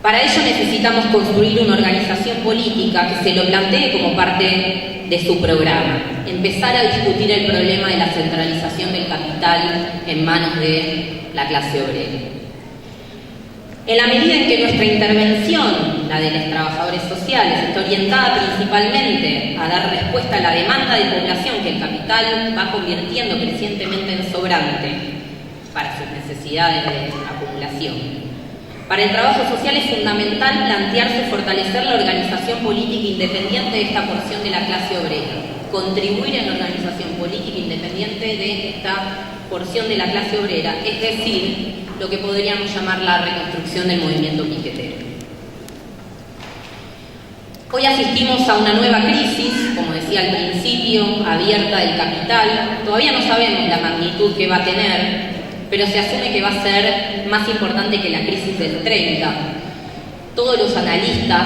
Para ello necesitamos construir una organización política que se lo plantee como parte de su programa, empezar a discutir el problema de la centralización del capital en manos de la clase obrera. En la medida en que nuestra intervención, la de los trabajadores sociales, está orientada principalmente a dar respuesta a la demanda de población que el capital va convirtiendo crecientemente en sobrante para sus necesidades de acumulación, Para el trabajo social es fundamental plantearse fortalecer la organización política independiente de esta porción de la clase obrera, contribuir en la organización política independiente de esta porción de la clase obrera, es decir, lo que podríamos llamar la reconstrucción del movimiento piquetero. Hoy asistimos a una nueva crisis, como decía al principio, abierta del capital. Todavía no sabemos la magnitud que va a tener, pero se asume que va a ser más importante que la crisis del 30. Todos los analistas,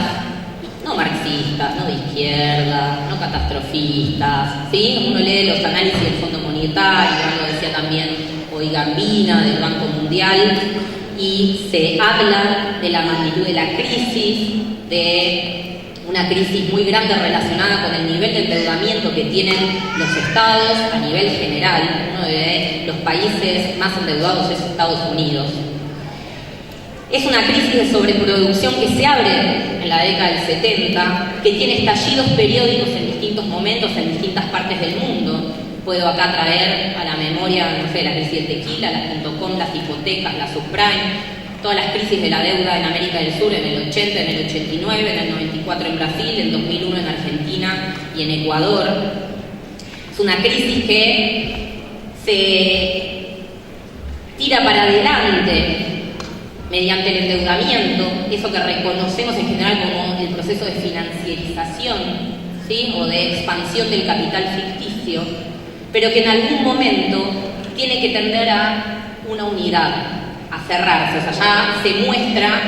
no marxistas, no de izquierda, no catastrofistas, ¿sí? Uno lee los análisis del Fondo Monetario, algo decía también hoy Gambina, del Banco Mundial, y se habla de la magnitud de la crisis, de una crisis muy grande relacionada con el nivel de endeudamiento que tienen los estados a nivel general. Uno de los países más endeudados es Estados Unidos. Es una crisis de sobreproducción que se abre en la década del 70, que tiene estallidos periódicos en distintos momentos en distintas partes del mundo. Puedo acá traer a la memoria, no sé, la crisis del tequila, las .com, las hipotecas, la subprime, todas las crisis de la deuda en América del Sur en el 80, en el 89, en el 94 en Brasil, en 2001 en Argentina y en Ecuador. Es una crisis que se tira para adelante mediante el endeudamiento, eso que reconocemos en general como el proceso de financiarización, ¿sí? O de expansión del capital ficticio, pero que en algún momento tiene que tender a una unidad, a cerrarse. O sea, ya se muestra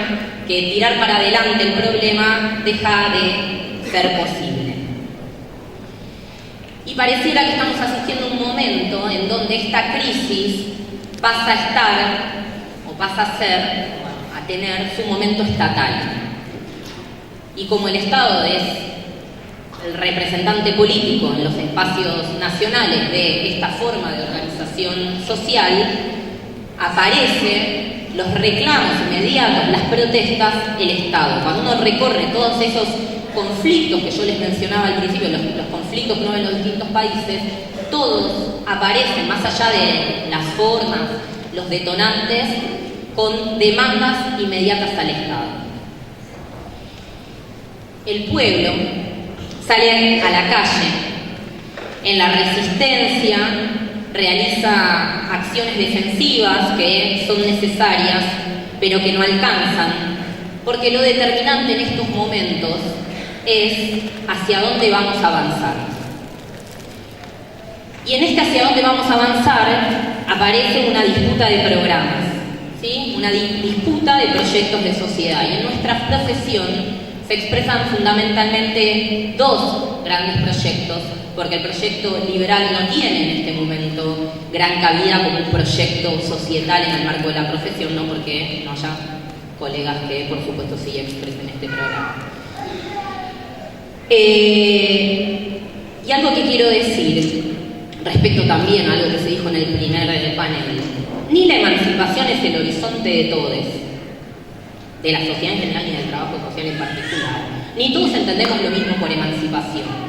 que tirar para adelante el problema deja de ser posible. Y pareciera que estamos asistiendo a un momento en donde esta crisis pasa a estar, o pasa a ser, a tener su momento estatal. Y como el Estado es el representante político en los espacios nacionales de esta forma de organización social, aparecen los reclamos inmediatos, las protestas, el Estado. Cuando uno recorre todos esos conflictos que yo les mencionaba al principio, los conflictos que uno ve en los distintos países, todos aparecen, más allá de las formas, los detonantes, con demandas inmediatas al Estado. El pueblo sale a la calle, en la resistencia, realiza acciones defensivas que son necesarias, pero que no alcanzan, porque lo determinante en estos momentos es hacia dónde vamos a avanzar. Y en este hacia dónde vamos a avanzar aparece una disputa de programas, ¿sí? Una disputa de proyectos de sociedad. Y en nuestra profesión se expresan fundamentalmente dos grandes proyectos, porque el proyecto liberal no tiene en este momento gran cabida como un proyecto societal en el marco de la profesión, no porque no haya colegas que por supuesto sí expresen este programa. Y algo que quiero decir respecto también a algo que se dijo en el primer panel: ni la emancipación es el horizonte de todos, de la sociedad en general y del trabajo social en particular, ni todos entendemos lo mismo por emancipación.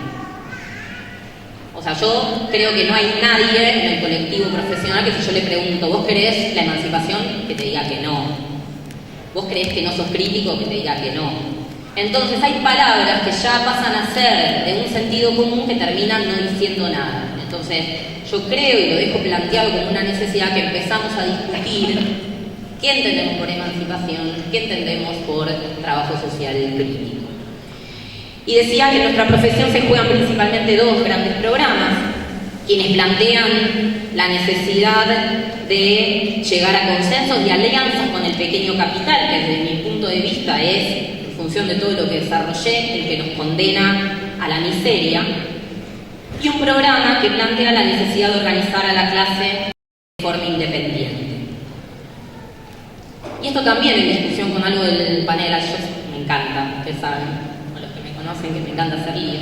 O sea, yo creo que no hay nadie en el colectivo profesional que si yo le pregunto, ¿vos querés la emancipación?, que te diga que no. ¿Vos creés que no sos crítico?, que te diga que no. Entonces hay palabras que ya pasan a ser de un sentido común que terminan no diciendo nada. Entonces yo creo, y lo dejo planteado como una necesidad, que empezamos a discutir qué entendemos por emancipación, qué entendemos por trabajo social crítico. Y decía que en nuestra profesión se juegan principalmente dos grandes programas, quienes plantean la necesidad de llegar a consensos y alianzas con el pequeño capital, que desde mi punto de vista es, en función de todo lo que desarrollé, el que nos condena a la miseria, y un programa que plantea la necesidad de organizar a la clase de forma independiente. Y esto también en discusión con algo del panel, yo me encanta, ustedes saben, conocen que me encanta hacer lío.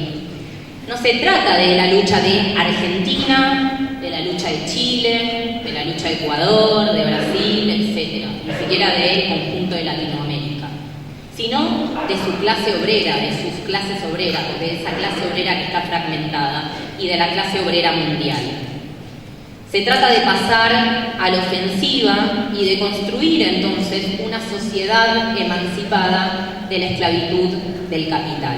No se trata de la lucha de Argentina, de la lucha de Chile, de la lucha de Ecuador, de Brasil, etc. Ni siquiera del conjunto de Latinoamérica, sino de su clase obrera, de sus clases obreras, o de esa clase obrera que está fragmentada, y de la clase obrera mundial. Se trata de pasar a la ofensiva y de construir entonces una sociedad emancipada de la esclavitud del capital.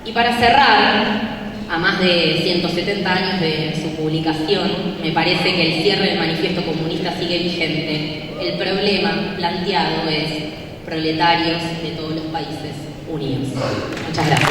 Y para cerrar, a más de 170 años de su publicación, me parece que el cierre del Manifiesto Comunista sigue vigente. El problema planteado es proletarios de todos los países unidos. Muchas gracias.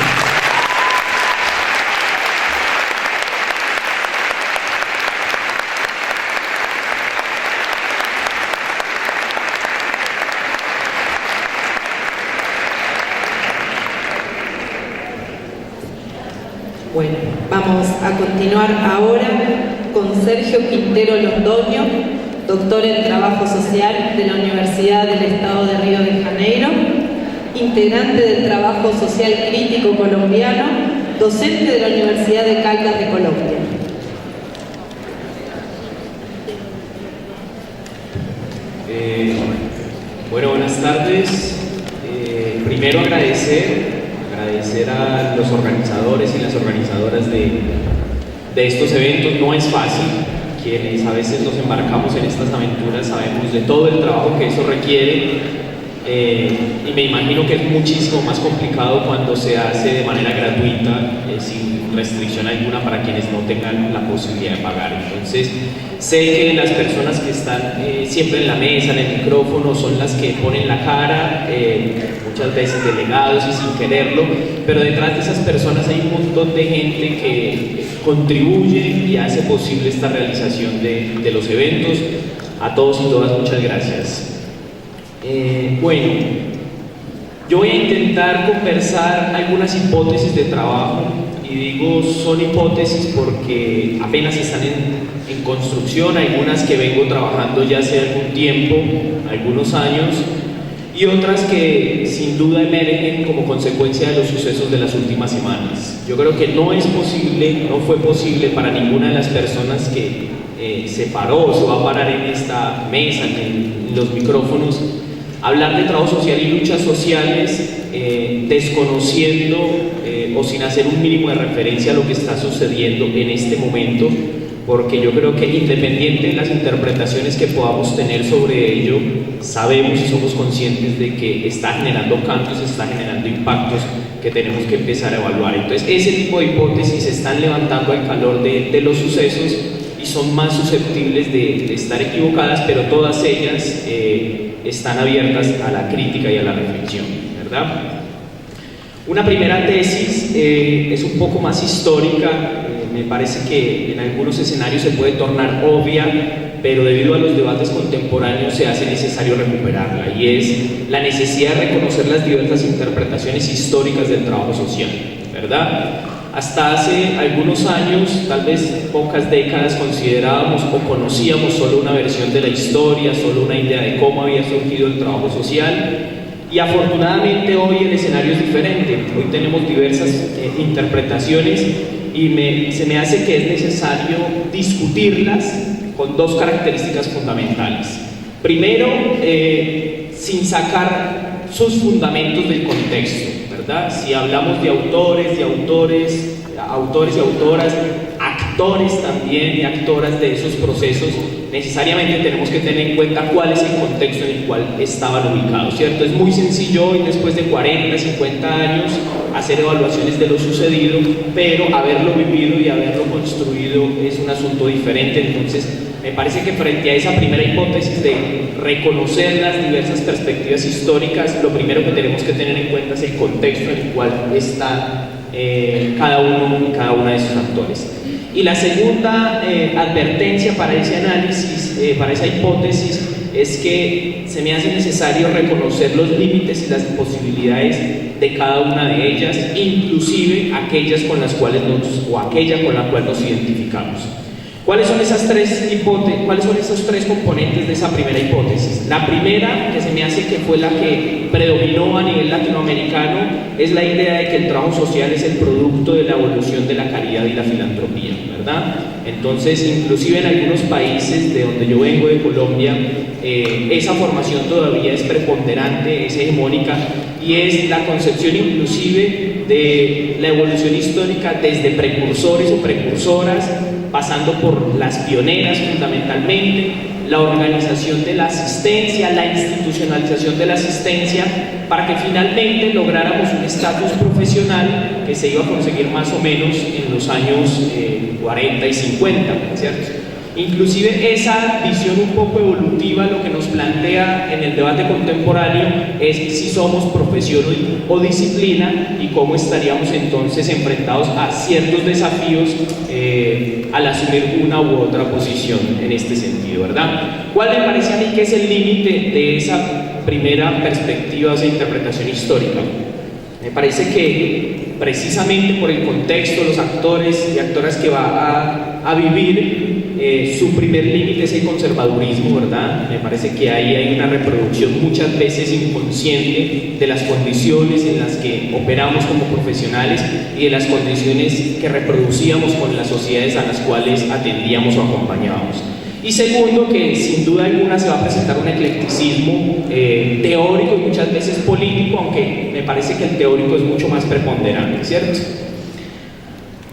Bueno, vamos a continuar ahora con Sergio Quintero Londoño, doctor en Trabajo Social de la Universidad del Estado de Río de Janeiro, integrante del Trabajo Social Crítico colombiano, docente de la Universidad de Caldas de Colombia. Bueno, buenas tardes. Primero agradecer a los organizadores y las organizadoras de estos eventos. No es fácil. Quienes a veces nos embarcamos en estas aventuras sabemos de todo el trabajo que eso requiere, y me imagino que es muchísimo más complicado cuando se hace de manera gratuita, sin restricción alguna para quienes no tengan la posibilidad de pagar. Entonces, sé que las personas que están siempre en la mesa, en el micrófono, son las que ponen la cara, muchas veces delegados y sin quererlo, pero detrás de esas personas hay un montón de gente que contribuye y hace posible esta realización de los eventos. A todos y todas, muchas gracias. Bueno, yo voy a intentar conversar algunas hipótesis de trabajo, y digo son hipótesis porque apenas están en construcción, algunas que vengo trabajando ya hace algún tiempo, algunos años, y otras que sin duda emergen como consecuencia de los sucesos de las últimas semanas. Yo creo que no fue posible para ninguna de las personas que se paró o se va a parar en esta mesa, en los micrófonos, hablar de trabajo social y luchas sociales desconociendo o sin hacer un mínimo de referencia a lo que está sucediendo en este momento, porque yo creo que independiente de las interpretaciones que podamos tener sobre ello, sabemos y somos conscientes de que está generando cambios, está generando impactos que tenemos que empezar a evaluar. Entonces, ese tipo de hipótesis se están levantando al calor de los sucesos y son más susceptibles de estar equivocadas, pero todas ellas están abiertas a la crítica y a la reflexión, ¿verdad? Una primera tesis es un poco más histórica, me parece que en algunos escenarios se puede tornar obvia, pero debido a los debates contemporáneos se hace necesario recuperarla, y es la necesidad de reconocer las diversas interpretaciones históricas del trabajo social, ¿verdad? Hasta hace algunos años, tal vez pocas décadas, considerábamos o conocíamos solo una versión de la historia, solo una idea de cómo había surgido el trabajo social, y afortunadamente hoy el escenario es diferente. Hoy tenemos diversas interpretaciones y se me hace que es necesario discutirlas con dos características fundamentales. Primero, sin sacar sus fundamentos del contexto, ¿verdad? Si hablamos de autores y autoras, actores también y actoras de esos procesos, necesariamente tenemos que tener en cuenta cuál es el contexto en el cual estaban ubicados, ¿cierto? Es muy sencillo hoy, después de 40, 50 años, hacer evaluaciones de lo sucedido, pero haberlo vivido y haberlo construido es un asunto diferente. Entonces, me parece que frente a esa primera hipótesis de reconocer las diversas perspectivas históricas, lo primero que tenemos que tener en cuenta es el contexto en el cual está cada uno y cada una de esos actores. Y la segunda advertencia para ese análisis, para esa hipótesis, es que se me hace necesario reconocer los límites y las posibilidades de cada una de ellas, inclusive aquellas con las cuales aquella con la cual nos identificamos. ¿Cuáles son esos tres componentes de esa primera hipótesis? La primera, que se me hace que fue la que predominó a nivel latinoamericano, es la idea de que el trabajo social es el producto de la evolución de la caridad y la filantropía, ¿verdad? Entonces, inclusive en algunos países de donde yo vengo, de Colombia, esa formación todavía es preponderante, es hegemónica, y es la concepción inclusive de la evolución histórica desde precursores o precursoras pasando por las pioneras fundamentalmente, la organización de la asistencia, la institucionalización de la asistencia, para que finalmente lográramos un estatus profesional que se iba a conseguir más o menos en los años 40 y 50, ¿cierto? Inclusive esa visión un poco evolutiva lo que nos plantea en el debate contemporáneo es si somos profesión o disciplina y cómo estaríamos entonces enfrentados a ciertos desafíos al asumir una u otra posición en este sentido, ¿verdad? ¿Cuál me parece a mí que es el límite de esa primera perspectiva, esa interpretación histórica? Me parece que precisamente por el contexto, los actores y actoras que va a vivir, su primer límite es el conservadurismo, ¿verdad? Me parece que ahí hay una reproducción muchas veces inconsciente de las condiciones en las que operamos como profesionales y de las condiciones que reproducíamos con las sociedades a las cuales atendíamos o acompañábamos. Y segundo, que sin duda alguna se va a presentar un eclecticismo teórico y muchas veces político, aunque me parece que el teórico es mucho más preponderante, ¿cierto?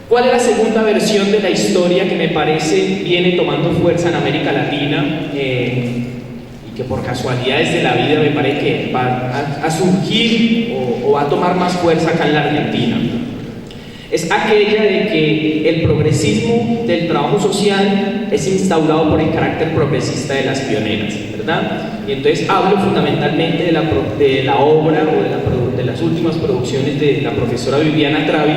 ¿Cuál es la segunda versión de la historia que me parece viene tomando fuerza en América Latina y que por casualidades de la vida me parece que va a surgir o va a tomar más fuerza acá en la Argentina? Es aquella de que el progresismo del trabajo social es instaurado por el carácter progresista de las pioneras, ¿verdad? Y entonces hablo fundamentalmente de la obra o de las últimas producciones de la profesora Viviana Travi,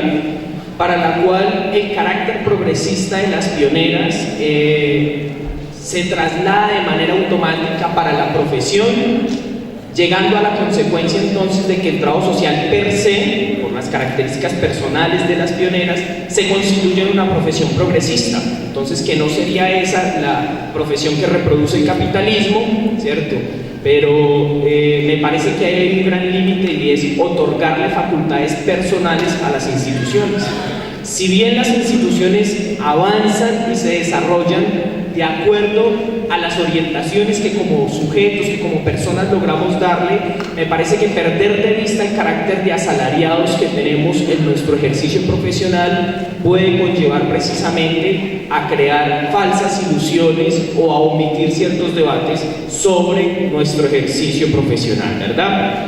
para la cual el carácter progresista de las pioneras se traslada de manera automática para la profesión, llegando a la consecuencia entonces de que el trabajo social per se, por las características personales de las pioneras, se constituye en una profesión progresista. Entonces, que no sería esa la profesión que reproduce el capitalismo, ¿cierto? Pero me parece que hay un gran límite y es otorgarle facultades personales a las instituciones. Si bien las instituciones avanzan y se desarrollan de acuerdo a las orientaciones que como sujetos, que como personas logramos darle, me parece que perder de vista el carácter de asalariados que tenemos en nuestro ejercicio profesional puede conllevar precisamente a crear falsas ilusiones o a omitir ciertos debates sobre nuestro ejercicio profesional, ¿verdad?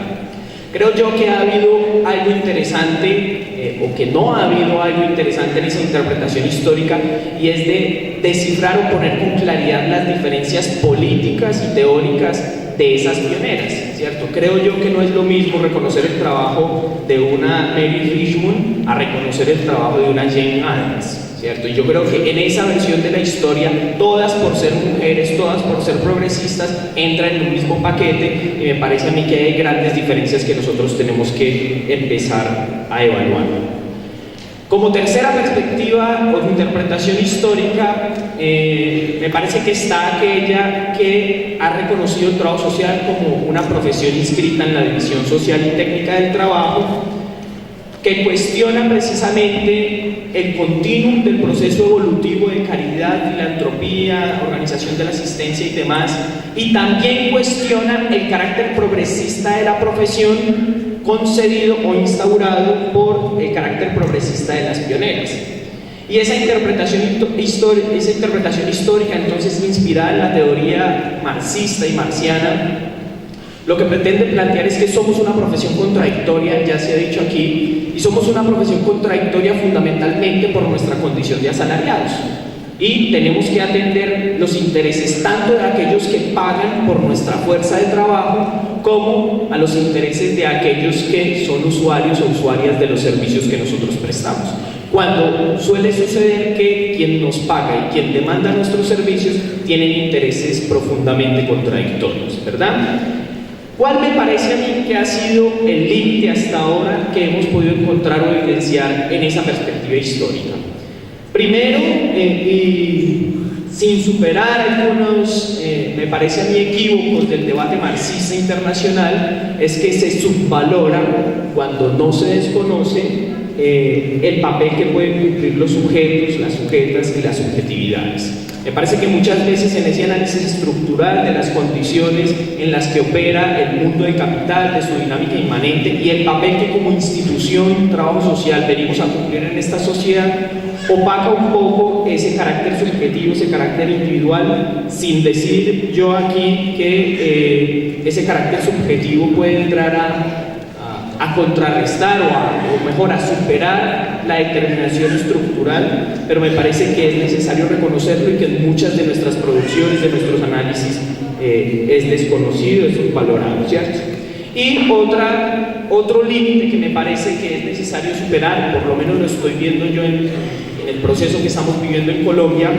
Creo yo que ha habido algo interesante o que no ha habido algo interesante en esa interpretación histórica, y es de descifrar o poner con claridad las diferencias políticas y teóricas de esas pioneras, ¿cierto? Creo yo que no es lo mismo reconocer el trabajo de una Mary Richmond a reconocer el trabajo de una Jane Addams, ¿cierto? Y yo creo que en esa versión de la historia, todas por ser mujeres, todas por ser progresistas, entran en un mismo paquete, y me parece a mí que hay grandes diferencias que nosotros tenemos que empezar a evaluar. Como tercera perspectiva o interpretación histórica, me parece que está aquella que ha reconocido el trabajo social como una profesión inscrita en la División Social y Técnica del Trabajo, que cuestiona precisamente el continuum del proceso evolutivo de caridad, filantropía, organización de la asistencia y demás, y también cuestiona el carácter progresista de la profesión concedido o instaurado por el carácter progresista de las pioneras. Y esa interpretación histórica, entonces, inspirada en la teoría marxista y marxiana, lo que pretende plantear es que somos una profesión contradictoria, ya se ha dicho aquí, y somos una profesión contradictoria fundamentalmente por nuestra condición de asalariados. Y tenemos que atender los intereses tanto de aquellos que pagan por nuestra fuerza de trabajo, como a los intereses de aquellos que son usuarios o usuarias de los servicios que nosotros prestamos. Cuando suele suceder que quien nos paga y quien demanda nuestros servicios tienen intereses profundamente contradictorios, ¿verdad? ¿Cuál me parece a mí que ha sido el límite hasta ahora que hemos podido encontrar o evidenciar en esa perspectiva histórica? Primero, y sin superar algunos, me parece a mí, equívocos del debate marxista internacional, es que se subvalora cuando no se desconoce el papel que pueden cumplir los sujetos, las sujetas y las subjetividades. Me parece que muchas veces en ese análisis estructural de las condiciones en las que opera el mundo del capital, de su dinámica inmanente y el papel que como institución, trabajo social, venimos a cumplir en esta sociedad, opaca un poco ese carácter subjetivo, ese carácter individual, sin decir yo aquí que ese carácter subjetivo puede entrar a contrarrestar o mejor a superar la determinación estructural, pero me parece que es necesario reconocerlo y que en muchas de nuestras producciones, de nuestros análisis, es desconocido, es subvalorado, ¿cierto? Y otro límite que me parece que es necesario superar, por lo menos lo estoy viendo yo en el proceso que estamos viviendo en Colombia,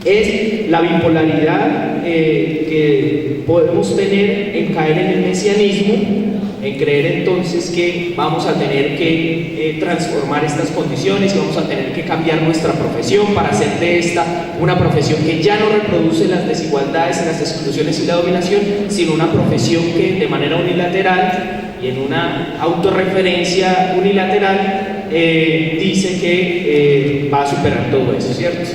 es la bipolaridad que podemos tener en caer en el mesianismo, en creer entonces que vamos a tener que transformar estas condiciones y vamos a tener que cambiar nuestra profesión para hacer de esta una profesión que ya no reproduce las desigualdades y las exclusiones y la dominación, sino una profesión que de manera unilateral y en una autorreferencia unilateral dice que va a superar todo eso, ¿cierto?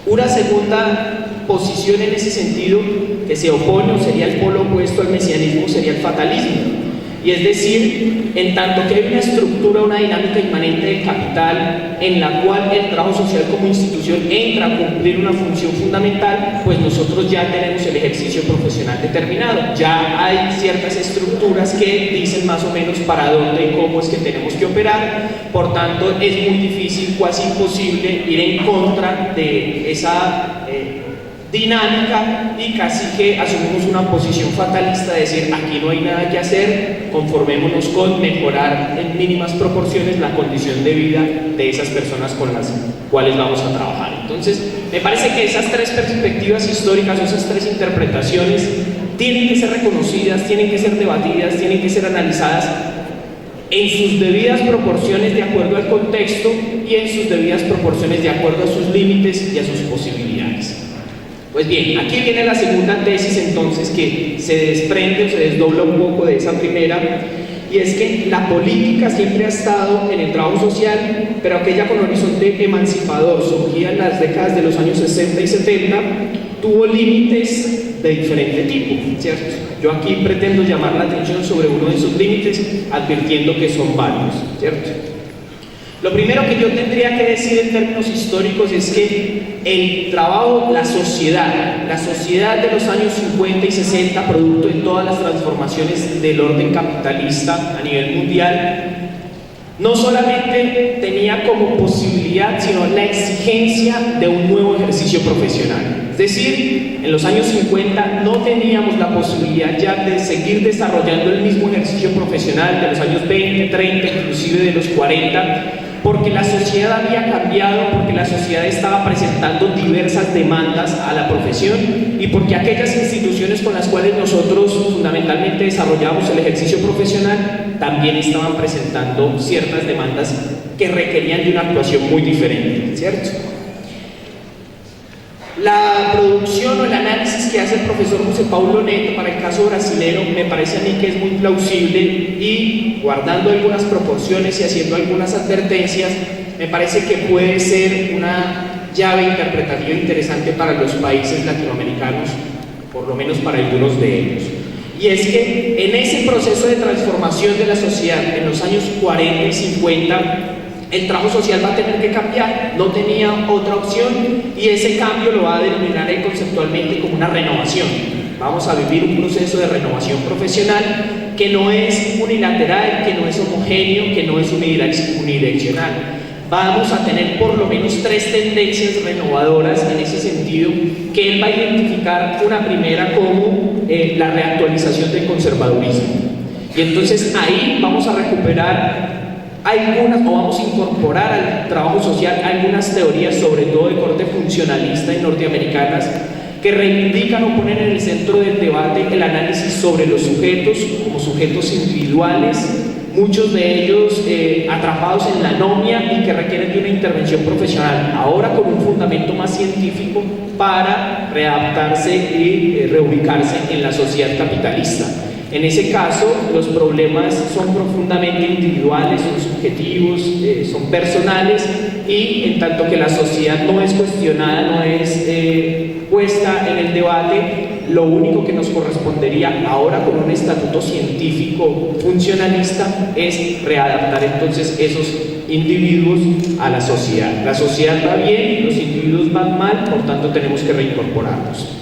Una segunda posición en ese sentido que se opone o sería el polo opuesto al mesianismo sería el fatalismo. Y es decir, en tanto que hay una estructura, una dinámica inmanente del capital en la cual el trabajo social como institución entra a cumplir una función fundamental, pues nosotros ya tenemos el ejercicio profesional determinado. Ya hay ciertas estructuras que dicen más o menos para dónde y cómo es que tenemos que operar. Por tanto, es muy difícil, casi imposible, ir en contra de esa dinámica y casi que asumimos una posición fatalista de decir aquí no hay nada que hacer, conformémonos con mejorar en mínimas proporciones la condición de vida de esas personas con las cuales vamos a trabajar. Entonces, me parece que esas tres perspectivas históricas o esas tres interpretaciones tienen que ser reconocidas, tienen que ser debatidas, tienen que ser analizadas en sus debidas proporciones de acuerdo al contexto y en sus debidas proporciones de acuerdo a sus límites y a sus posibilidades. Pues bien, aquí viene la segunda tesis entonces que se desprende o se desdobla un poco de esa primera, y es que la política siempre ha estado en el trabajo social, pero aquella con horizonte emancipador, surgida en las décadas de los años 60 y 70, tuvo límites de diferente tipo, ¿cierto? Yo aquí pretendo llamar la atención sobre uno de esos límites, advirtiendo que son varios, ¿cierto? Lo primero que yo tendría que decir en términos históricos es que el trabajo, la sociedad de los años 50 y 60, producto de todas las transformaciones del orden capitalista a nivel mundial, no solamente tenía como posibilidad, sino la exigencia de un nuevo ejercicio profesional. Es decir, en los años 50 no teníamos la posibilidad ya de seguir desarrollando el mismo ejercicio profesional de los años 20, 30, inclusive de los 40, porque la sociedad había cambiado, porque la sociedad estaba presentando diversas demandas a la profesión y porque aquellas instituciones con las cuales nosotros fundamentalmente desarrollamos el ejercicio profesional también estaban presentando ciertas demandas que requerían de una actuación muy diferente, ¿cierto? La producción o el análisis que hace el profesor José Paulo Neto para el caso brasilero me parece a mí que es muy plausible y, guardando algunas proporciones y haciendo algunas advertencias, me parece que puede ser una llave interpretativa interesante para los países latinoamericanos, por lo menos para algunos de ellos. Y es que en ese proceso de transformación de la sociedad en los años 40 y 50, el trabajo social va a tener que cambiar, no tenía otra opción, y ese cambio lo va a denominar él conceptualmente como una renovación. Vamos a vivir un proceso de renovación profesional que no es unilateral, que no es homogéneo, que no es unidireccional. Vamos a tener por lo menos tres tendencias renovadoras en ese sentido, que él va a identificar una primera como la reactualización del conservadurismo. Y entonces ahí vamos a recuperar o vamos a incorporar al trabajo social algunas teorías, sobre todo de corte funcionalista y norteamericanas, que reivindican o ponen en el centro del debate el análisis sobre los sujetos como sujetos individuales, muchos de ellos atrapados en la anomia y que requieren de una intervención profesional, ahora con un fundamento más científico para readaptarse y reubicarse en la sociedad capitalista. En ese caso, los problemas son profundamente individuales, son subjetivos, son personales, y en tanto que la sociedad no es cuestionada, no es puesta en el debate, lo único que nos correspondería ahora con un estatuto científico funcionalista es readaptar entonces esos individuos a la sociedad. La sociedad va bien, los individuos van mal, por tanto tenemos que reincorporarnos.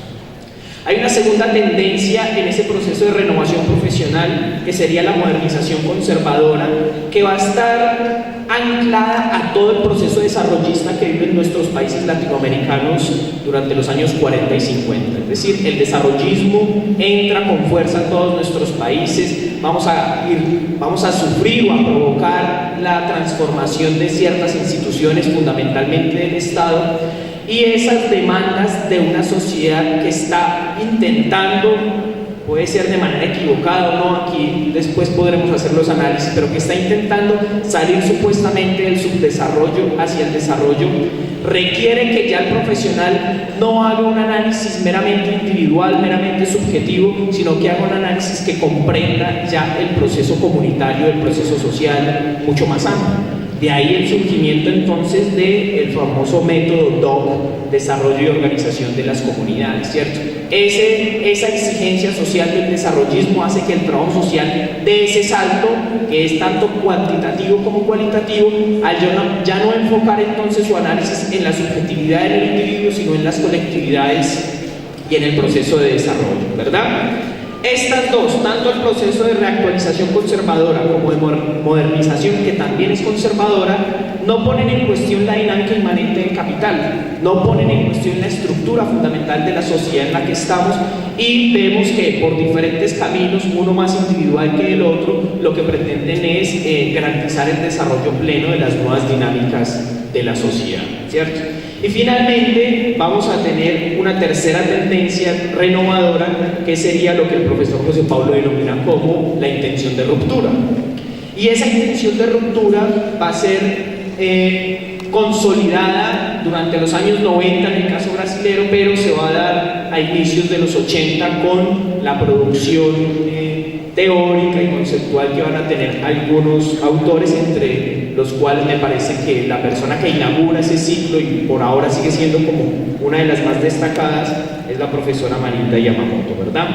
Hay una segunda tendencia en ese proceso de renovación profesional, que sería la modernización conservadora, que va a estar anclada a todo el proceso desarrollista que viven nuestros países latinoamericanos durante los años 40 y 50. Es decir, el desarrollismo entra con fuerza en todos nuestros países, vamos a sufrir o a provocar la transformación de ciertas instituciones, fundamentalmente del Estado, y esas demandas de una sociedad que está intentando, puede ser de manera equivocada o no, aquí después podremos hacer los análisis, pero que está intentando salir supuestamente del subdesarrollo hacia el desarrollo, requiere que ya el profesional no haga un análisis meramente individual, meramente subjetivo, sino que haga un análisis que comprenda ya el proceso comunitario, el proceso social mucho más amplio. De ahí el surgimiento entonces del famoso método DOC, Desarrollo y Organización de las Comunidades, ¿cierto? Esa exigencia social del desarrollismo hace que el trabajo social dé ese salto, que es tanto cuantitativo como cualitativo, al ya no enfocar entonces su análisis en la subjetividad del individuo, sino en las colectividades y en el proceso de desarrollo, ¿verdad? Estas dos, tanto el proceso de reactualización conservadora como de modernización, que también es conservadora, no ponen en cuestión la dinámica inmanente del capital, no ponen en cuestión la estructura fundamental de la sociedad en la que estamos, y vemos que por diferentes caminos, uno más individual que el otro, lo que pretenden es garantizar el desarrollo pleno de las nuevas dinámicas de la sociedad, ¿cierto? Y finalmente vamos a tener una tercera tendencia renovadora, que sería lo que el profesor José Pablo denomina como la intención de ruptura. Y esa intención de ruptura va a ser consolidada durante los años 90 en el caso brasilero, pero se va a dar a inicios de los 80 con la producción teórica y conceptual que van a tener algunos autores, entre los cuales me parece que la persona que inaugura ese ciclo y por ahora sigue siendo como una de las más destacadas es la profesora Marilda Yamamoto, ¿verdad?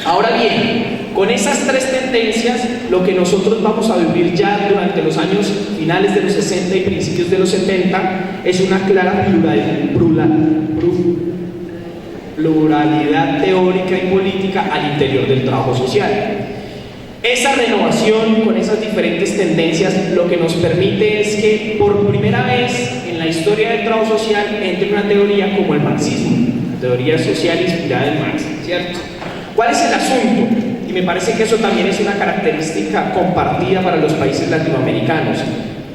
Ahora bien, con esas tres tendencias, lo que nosotros vamos a vivir ya durante los años finales de los 60 y principios de los 70 es una clara pluralidad teórica y política al interior del trabajo social. Esa renovación con esas diferentes tendencias lo que nos permite es que por primera vez en la historia del trabajo social entre una teoría como el marxismo, la teoría social inspirada en Marx, ¿cierto? ¿Cuál es el asunto? Y me parece que eso también es una característica compartida para los países latinoamericanos.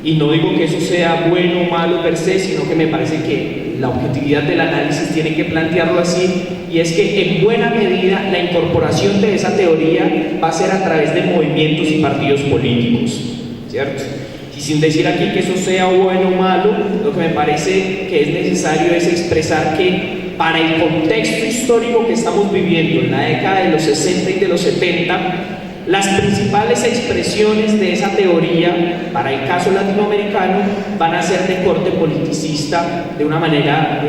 Y no digo que eso sea bueno o malo per se, sino que me parece que la objetividad del análisis tiene que plantearlo así, y es que en buena medida la incorporación de esa teoría va a ser a través de movimientos y partidos políticos, ¿cierto? Y sin decir aquí que eso sea bueno o malo, lo que me parece que es necesario es expresar que para el contexto histórico que estamos viviendo en la década de los 60 y de los 70, las principales expresiones de esa teoría, para el caso latinoamericano, van a ser de corte politicista de una manera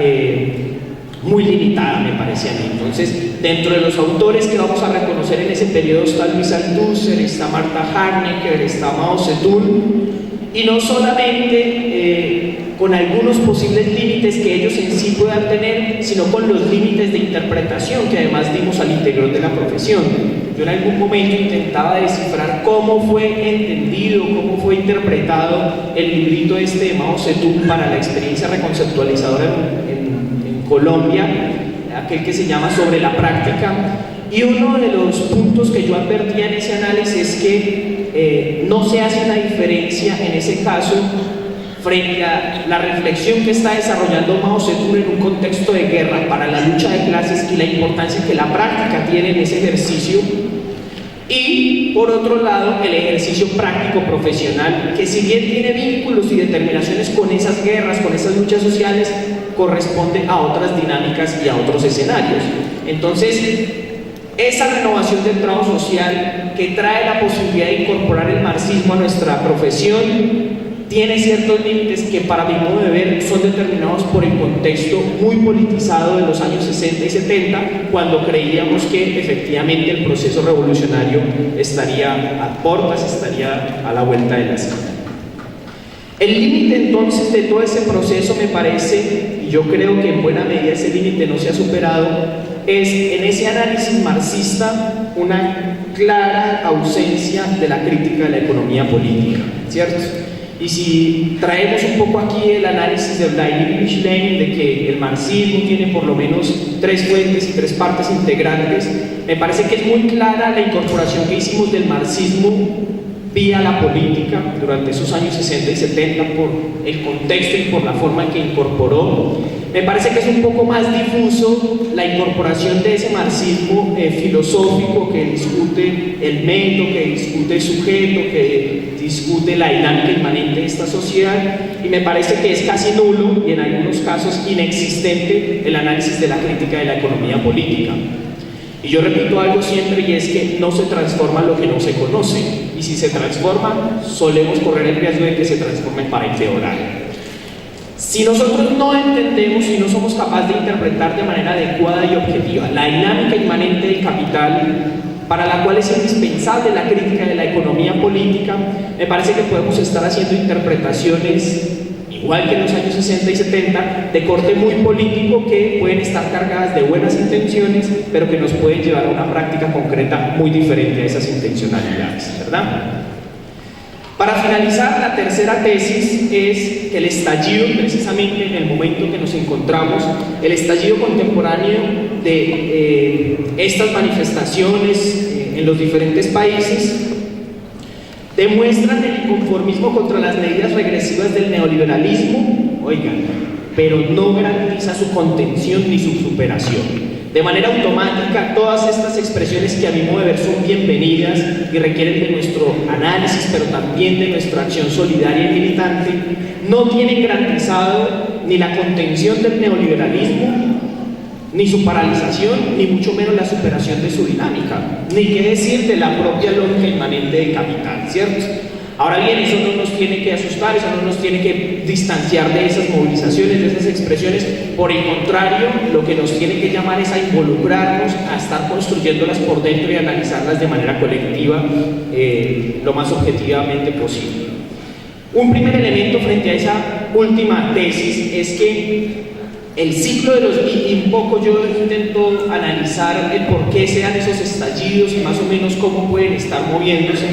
muy limitada, me parece a mí. Entonces, dentro de los autores que vamos a reconocer en ese periodo está Luis Althusser, está Martha Harnecker, está Mao Zedong, y no solamente con algunos posibles límites que ellos en sí puedan tener, sino con los límites de interpretación que además dimos al interior de la profesión. Yo en algún momento intentaba descifrar cómo fue entendido, cómo fue interpretado el librito este de Mao Zedong para la experiencia reconceptualizadora en Colombia, aquel que se llama Sobre la Práctica, y uno de los puntos que yo advertía en ese análisis es que no se hace una diferencia en ese caso frente a la reflexión que está desarrollando Mao Zedong en un contexto de guerra para la lucha de clases y la importancia que la práctica tiene en ese ejercicio, y por otro lado el ejercicio práctico profesional, que si bien tiene vínculos y determinaciones con esas guerras, con esas luchas sociales, corresponde a otras dinámicas y a otros escenarios. Entonces, esa renovación del trabajo social que trae la posibilidad de incorporar el marxismo a nuestra profesión tiene ciertos límites que, para mi modo de ver, son determinados por el contexto muy politizado de los años 60 y 70, cuando creíamos que efectivamente el proceso revolucionario estaría a puertas, estaría a la vuelta de la esquina. El límite entonces de todo ese proceso me parece, y yo creo que en buena medida ese límite no se ha superado, es en ese análisis marxista una clara ausencia de la crítica de la economía política, ¿cierto? Y si traemos un poco aquí el análisis de Vladimir Lenin de que el marxismo tiene por lo menos 3 fuentes y 3 partes integrantes, me parece que es muy clara la incorporación que hicimos del marxismo vía la política durante esos años 60 y 70 por el contexto y por la forma en que incorporó. Me parece que es un poco más difuso la incorporación de ese marxismo filosófico que discute el método, que discute el sujeto, que discute la dinámica inmanente de esta sociedad, y me parece que es casi nulo y en algunos casos inexistente el análisis de la crítica de la economía política. Y yo repito algo siempre, y es que no se transforma lo que no se conoce, y si se transforma, solemos correr el riesgo de que se transforme para empeorar. Si nosotros no entendemos y no somos capaces de interpretar de manera adecuada y objetiva la dinámica inmanente del capital, para la cual es indispensable la crítica de la economía política, me parece que podemos estar haciendo interpretaciones, igual que en los años 60 y 70, de corte muy político, que pueden estar cargadas de buenas intenciones, pero que nos pueden llevar a una práctica concreta muy diferente a esas intencionalidades, ¿verdad? Para finalizar, la tercera tesis es que el estallido, precisamente en el momento que nos encontramos, el estallido contemporáneo de estas manifestaciones en los diferentes países, demuestran el inconformismo contra las medidas regresivas del neoliberalismo, oigan, pero no garantiza su contención ni su superación. De manera automática, todas estas expresiones que a mi modo de ver son bienvenidas y requieren de nuestro análisis, pero también de nuestra acción solidaria y militante, no tienen garantizado ni la contención del neoliberalismo, ni su paralización, ni mucho menos la superación de su dinámica, ni qué decir de la propia lógica inmanente del capital, ¿cierto? Ahora bien, eso no nos tiene que asustar, eso no nos tiene que distanciar de esas movilizaciones, de esas expresiones. Por el contrario, lo que nos tiene que llamar es a involucrarnos, a estar construyéndolas por dentro y analizarlas de manera colectiva lo más objetivamente posible. Un primer elemento frente a esa última tesis es que el ciclo de los... y un poco yo intento analizar el por qué se dan esos estallidos y más o menos cómo pueden estar moviéndose.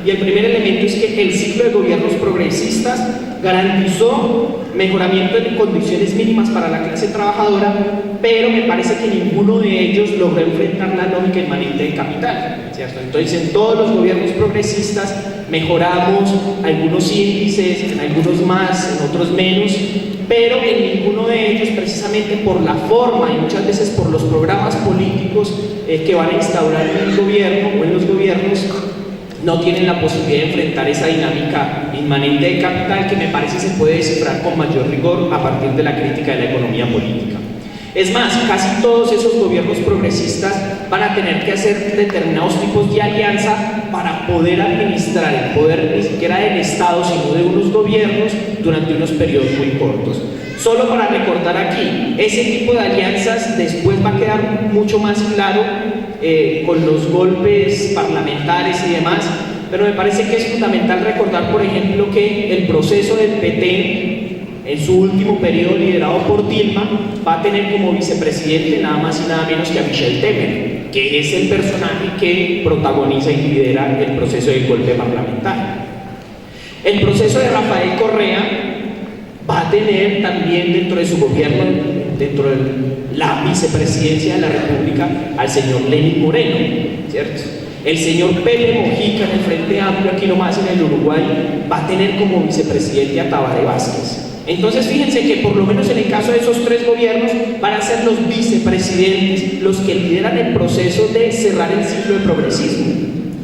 Y el primer elemento es que el ciclo de gobiernos progresistas garantizó mejoramiento de condiciones mínimas para la clase trabajadora, pero me parece que ninguno de ellos logró enfrentar la lógica inmanente del capital, ¿cierto? Entonces, en todos los gobiernos progresistas mejoramos algunos índices, en algunos más, en otros menos, pero en ninguno de ellos, precisamente por la forma y muchas veces por los programas políticos que van a instaurar en el gobierno o en los gobiernos, no tienen la posibilidad de enfrentar esa dinámica inmanente del capital que me parece se puede descifrar con mayor rigor a partir de la crítica de la economía política. Es más, casi todos esos gobiernos progresistas van a tener que hacer determinados tipos de alianza para poder administrar el poder ni siquiera del Estado, sino de unos gobiernos durante unos periodos muy cortos. Solo para recordar aquí, ese tipo de alianzas después va a quedar mucho más claro con los golpes parlamentarios y demás, pero me parece que es fundamental recordar, por ejemplo, que el proceso del PT en su último periodo liderado por Dilma va a tener como vicepresidente nada más y nada menos que a Michel Temer, que es el personaje que protagoniza y lidera el proceso del golpe parlamentario. El proceso de Rafael Correa va a tener también dentro de su gobierno, dentro de la vicepresidencia de la República, al señor Lenín Moreno, ¿cierto? El señor Pepe Mojica en el Frente Amplio, aquí nomás en el Uruguay, va a tener como vicepresidente a Tabaré Vázquez. Entonces fíjense que por lo menos en el caso de esos 3 gobiernos van a ser los vicepresidentes los que lideran el proceso de cerrar el ciclo de progresismo.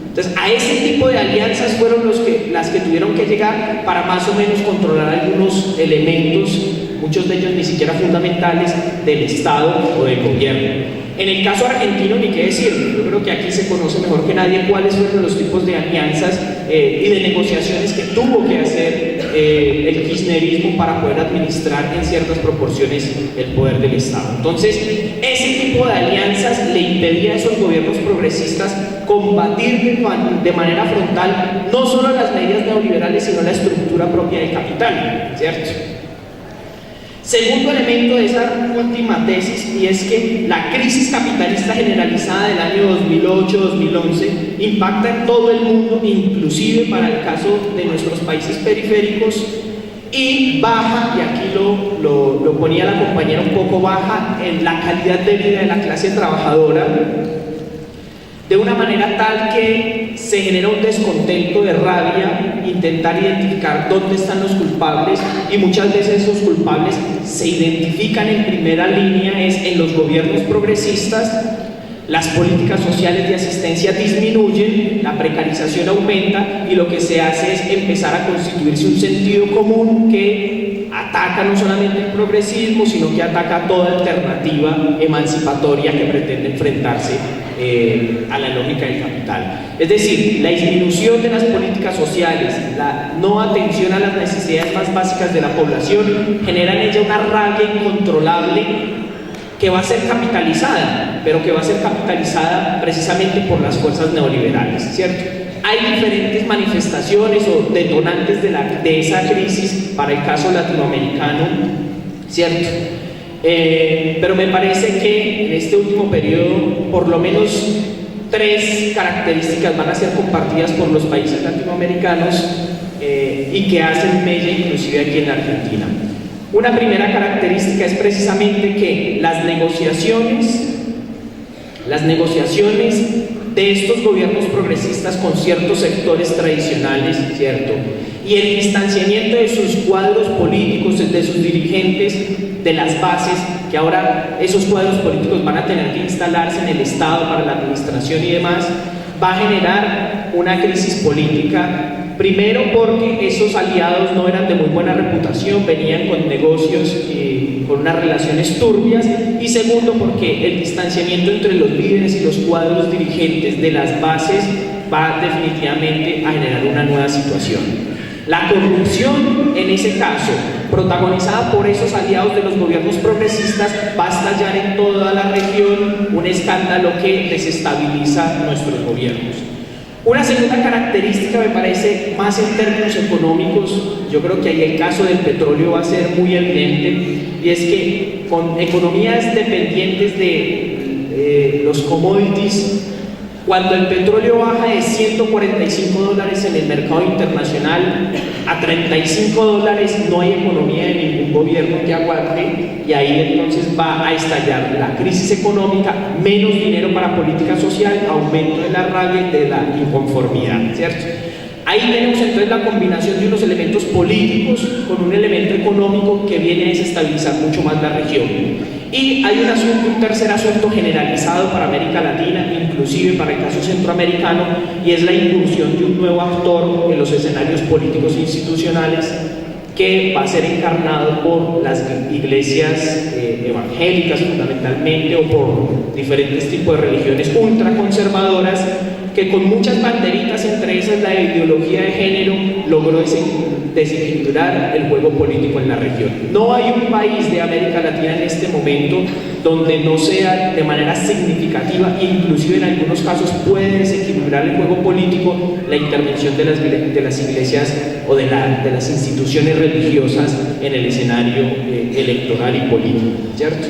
Entonces, a ese tipo de alianzas fueron las que tuvieron que llegar para más o menos controlar algunos elementos, muchos de ellos ni siquiera fundamentales, del Estado o del gobierno. En el caso argentino, ni qué decir, yo creo que aquí se conoce mejor que nadie cuáles fueron los tipos de alianzas y de negociaciones que tuvo que hacer el kirchnerismo para poder administrar en ciertas proporciones el poder del Estado. Entonces, ese tipo de alianzas le impedía a esos gobiernos progresistas combatir de manera frontal no solo las medidas neoliberales, sino la estructura propia del capital, ¿cierto? Segundo elemento de esa última tesis, y es que la crisis capitalista generalizada del año 2008-2011 impacta en todo el mundo, inclusive para el caso de nuestros países periféricos, y baja, y aquí lo ponía la compañera un poco, baja en la calidad de vida de la clase trabajadora, de una manera tal que se genera un descontento de rabia, intentar identificar dónde están los culpables, y muchas veces esos culpables se identifican en primera línea es en los gobiernos progresistas. Las políticas sociales de asistencia disminuyen, la precarización aumenta y lo que se hace es empezar a constituirse un sentido común que ataca no solamente el progresismo, sino que ataca toda alternativa emancipatoria que pretende enfrentarse a la lógica del capital. Es decir, la disminución de las políticas sociales, la no atención a las necesidades más básicas de la población genera en ella una rabia incontrolable que va a ser capitalizada, pero que va a ser capitalizada precisamente por las fuerzas neoliberales, ¿cierto? Hay diferentes manifestaciones o detonantes de esa crisis para el caso latinoamericano, ¿cierto? Pero me parece que en este último periodo por lo menos 3 características van a ser compartidas por los países latinoamericanos y que hacen mella inclusive aquí en la Argentina. Una primera característica es precisamente que las negociaciones de estos gobiernos progresistas con ciertos sectores tradicionales, ¿cierto? Y el distanciamiento de sus cuadros políticos, de sus dirigentes, de las bases, que ahora esos cuadros políticos van a tener que instalarse en el Estado para la administración y demás, va a generar una crisis política. Primero porque esos aliados no eran de muy buena reputación, venían con negocios y con unas relaciones turbias, y segundo porque el distanciamiento entre los líderes y los cuadros dirigentes de las bases va definitivamente a generar una nueva situación. La corrupción, en ese caso, protagonizada por esos aliados de los gobiernos progresistas, va a estallar en toda la región, un escándalo que desestabiliza nuestros gobiernos. Una segunda característica me parece más en términos económicos, yo creo que ahí el caso del petróleo va a ser muy evidente, y es que con economías dependientes de los commodities, cuando el petróleo baja de $145 en el mercado internacional a $35, no hay economía de ningún gobierno que aguante, y ahí entonces va a estallar la crisis económica, menos dinero para política social, aumento de la rabia y de la inconformidad, ¿cierto? Ahí tenemos entonces la combinación de unos elementos políticos con un elemento económico que viene a desestabilizar mucho más la región. Y hay un tercer asunto generalizado para América Latina, inclusive para el caso centroamericano, y es la incursión de un nuevo actor en los escenarios políticos e institucionales que va a ser encarnado por las iglesias evangélicas fundamentalmente, o por diferentes tipos de religiones ultraconservadoras, que con muchas banderitas, entre esas la ideología de género, logró desequilibrar el juego político en la región. No hay un país de América Latina en este momento donde no sea de manera significativa, inclusive en algunos casos puede desequilibrar el juego político, la intervención de las iglesias o de las instituciones religiosas en el escenario electoral y político, ¿cierto?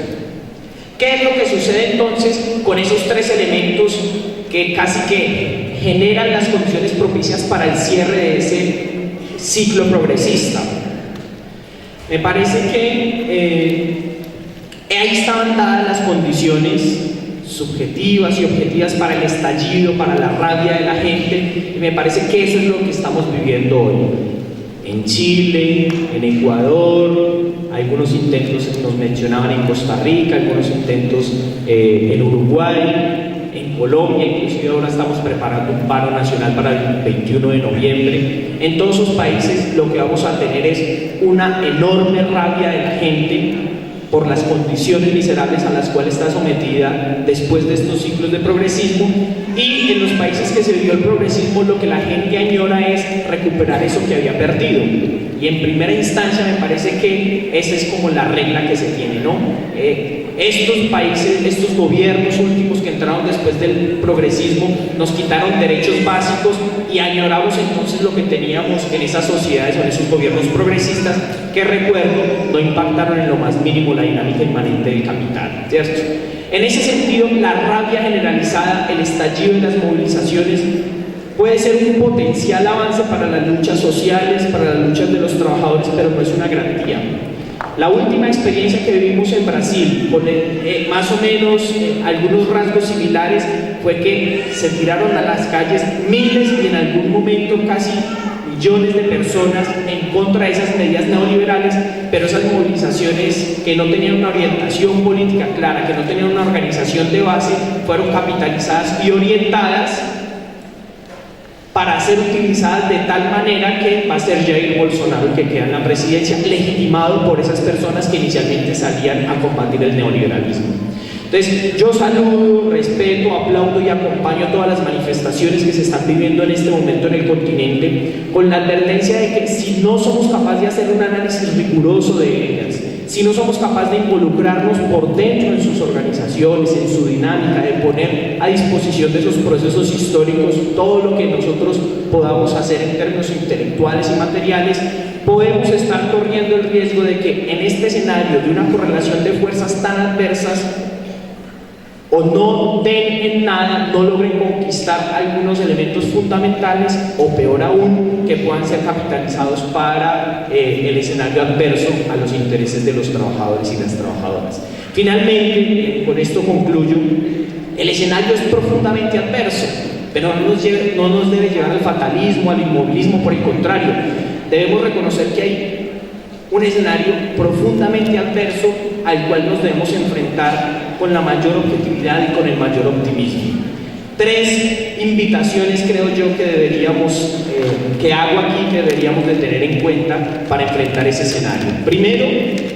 ¿Qué es lo que sucede entonces con esos 3 elementos que casi que generan las condiciones propicias para el cierre de ese ciclo progresista? Me parece que ahí estaban dadas las condiciones subjetivas y objetivas para el estallido, para la rabia de la gente, y me parece que eso es lo que estamos viviendo hoy. En Chile, en Ecuador, algunos intentos nos mencionaban en Costa Rica, algunos intentos en Uruguay, en Colombia, inclusive ahora estamos preparando un paro nacional para el 21 de noviembre. En todos esos países lo que vamos a tener es una enorme rabia de la gente por las condiciones miserables a las cuales está sometida después de estos ciclos de progresismo, y en los países que se vivió el progresismo lo que la gente añora es recuperar eso que había perdido. Y en primera instancia me parece que esa es como la regla que se tiene, ¿no? Estos países, estos gobiernos últimos que entraron después del progresismo nos quitaron derechos básicos y añoramos entonces lo que teníamos en esas sociedades o en esos gobiernos progresistas que, recuerdo, no impactaron en lo más mínimo la dinámica inmanente del capital, ¿cierto? En ese sentido, la rabia generalizada, el estallido de las movilizaciones puede ser un potencial avance para las luchas sociales, para las luchas de los trabajadores, pero no es una garantía. La última experiencia que vivimos en Brasil, con más o menos algunos rasgos similares, fue que se tiraron a las calles miles y en algún momento casi millones de personas en contra de esas medidas neoliberales, pero esas movilizaciones que no tenían una orientación política clara, que no tenían una organización de base, fueron capitalizadas y orientadas para ser utilizadas de tal manera que va a ser Jair Bolsonaro el que queda en la presidencia, legitimado por esas personas que inicialmente salían a combatir el neoliberalismo. Entonces, yo saludo, respeto, aplaudo y acompaño todas las manifestaciones que se están viviendo en este momento en el continente, con la advertencia de que si no somos capaces de hacer un análisis riguroso de ellas, si no somos capaces de involucrarnos por dentro en sus organizaciones, en su dinámica, de poner a disposición de esos procesos históricos todo lo que nosotros podamos hacer en términos intelectuales y materiales, podemos estar corriendo el riesgo de que en este escenario de una correlación de fuerzas tan adversas, o no den en nada, no logren conquistar algunos elementos fundamentales, o peor aún, que puedan ser capitalizados para el escenario adverso a los intereses de los trabajadores y las trabajadoras. Finalmente, con esto concluyo, el escenario es profundamente adverso, pero no nos debe llevar al fatalismo, al inmovilismo, por el contrario, debemos reconocer que hay un escenario profundamente adverso al cual nos debemos enfrentar con la mayor objetividad y con el mayor optimismo. 3 invitaciones creo yo que hago aquí, que deberíamos de tener en cuenta para enfrentar ese escenario. Primero,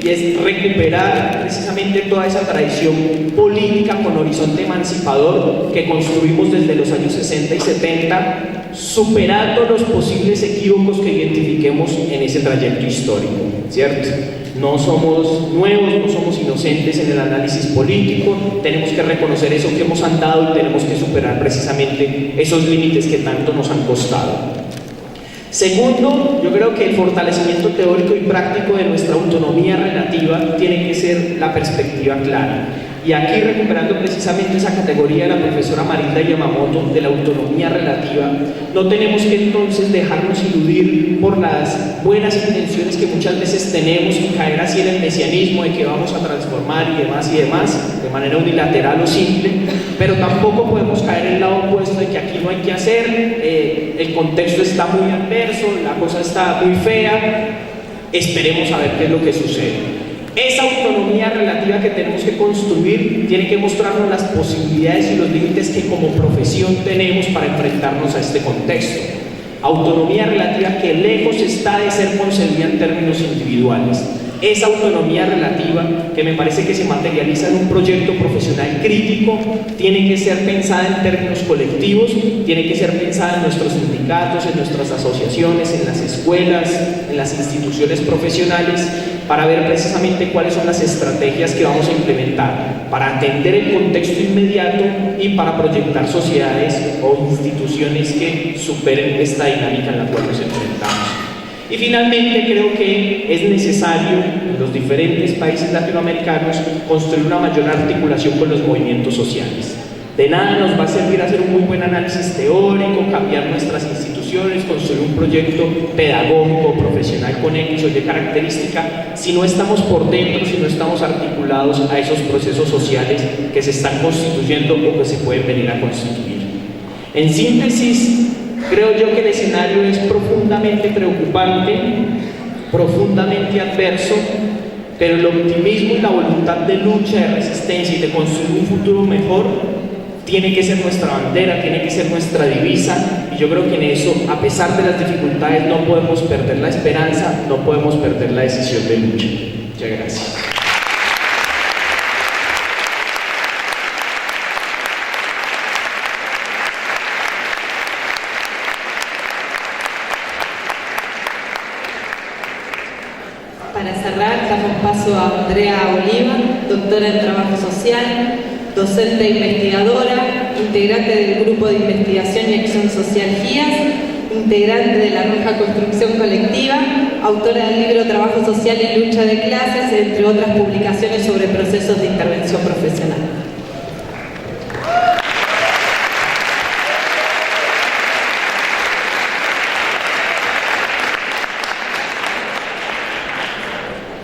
y es recuperar precisamente toda esa tradición política con horizonte emancipador que construimos desde los años 60 y 70, superando los posibles equívocos que identifiquemos en ese trayecto histórico, ¿cierto? No somos nuevos, no somos inocentes en el análisis político, tenemos que reconocer eso que hemos andado y tenemos que superar precisamente esos límites que tanto nos han costado. Segundo, yo creo que el fortalecimiento teórico y práctico de nuestra autonomía relativa tiene que ser la perspectiva clara. Y aquí, recuperando precisamente esa categoría de la profesora Marilda Yamamoto de la autonomía relativa, no tenemos que entonces dejarnos iludir por las buenas intenciones que muchas veces tenemos y caer así en el mesianismo de que vamos a transformar y demás, de manera unilateral o simple, pero tampoco podemos caer en el lado opuesto de que aquí no hay que hacer, el contexto está muy adverso, la cosa está muy fea, esperemos a ver qué es lo que sucede. Esa autonomía relativa que tenemos que construir tiene que mostrarnos las posibilidades y los límites que como profesión tenemos para enfrentarnos a este contexto. Autonomía relativa que lejos está de ser concebida en términos individuales. Esa autonomía relativa, que me parece que se materializa en un proyecto profesional crítico, tiene que ser pensada en términos colectivos, tiene que ser pensada en nuestros sindicatos, en nuestras asociaciones, en las escuelas, en las instituciones profesionales, para ver precisamente cuáles son las estrategias que vamos a implementar para atender el contexto inmediato y para proyectar sociedades o instituciones que superen esta dinámica en la cual nos enfrentamos. Y finalmente creo que es necesario en los diferentes países latinoamericanos construir una mayor articulación con los movimientos sociales. De nada nos va a servir hacer un muy buen análisis teórico, cambiar nuestras instituciones, construir un proyecto pedagógico, profesional con X o Y característica, si no estamos por dentro, si no estamos articulados a esos procesos sociales que se están constituyendo o que se pueden venir a constituir. En síntesis, creo yo que el escenario es profundamente preocupante, profundamente adverso, pero el optimismo y la voluntad de lucha, de resistencia y de construir un futuro mejor tiene que ser nuestra bandera, tiene que ser nuestra divisa, y yo creo que en eso, a pesar de las dificultades, no podemos perder la esperanza, no podemos perder la decisión de lucha. Muchas gracias. Andrea Oliva, doctora en Trabajo Social, docente e investigadora, integrante del Grupo de Investigación y Acción Social GIAS, integrante de la Roja Construcción Colectiva, autora del libro Trabajo Social y Lucha de Clases, entre otras publicaciones sobre procesos de intervención profesional.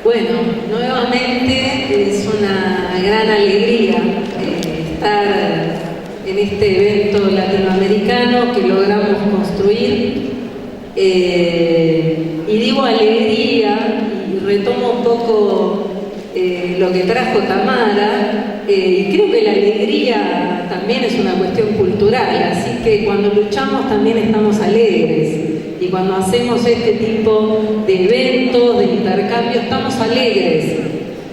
Bueno, nuevamente es una gran alegría estar en este evento latinoamericano que logramos construir. Y digo alegría y retomo un poco lo que trajo Tamara. Creo que la alegría también es una cuestión cultural, así que cuando luchamos también estamos alegres. Y cuando hacemos este tipo de eventos, de intercambio, estamos alegres.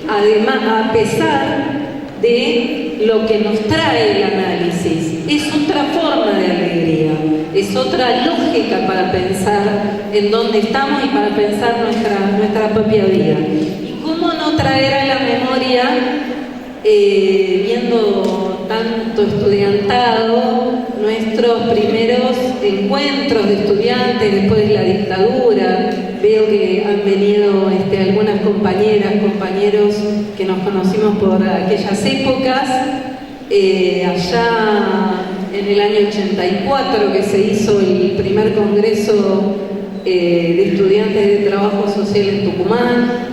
Además, a pesar de lo que nos trae el análisis, es otra forma de alegría, es otra lógica para pensar en dónde estamos y para pensar nuestra propia vida. Y cómo no traer a la memoria, viendo tanto estudiantado, nuestros primeros encuentros de estudiantes después de la dictadura. Veo que han venido algunas compañeras, compañeros que nos conocimos por aquellas épocas, allá en el año 84 que se hizo el primer congreso de estudiantes de trabajo social en Tucumán,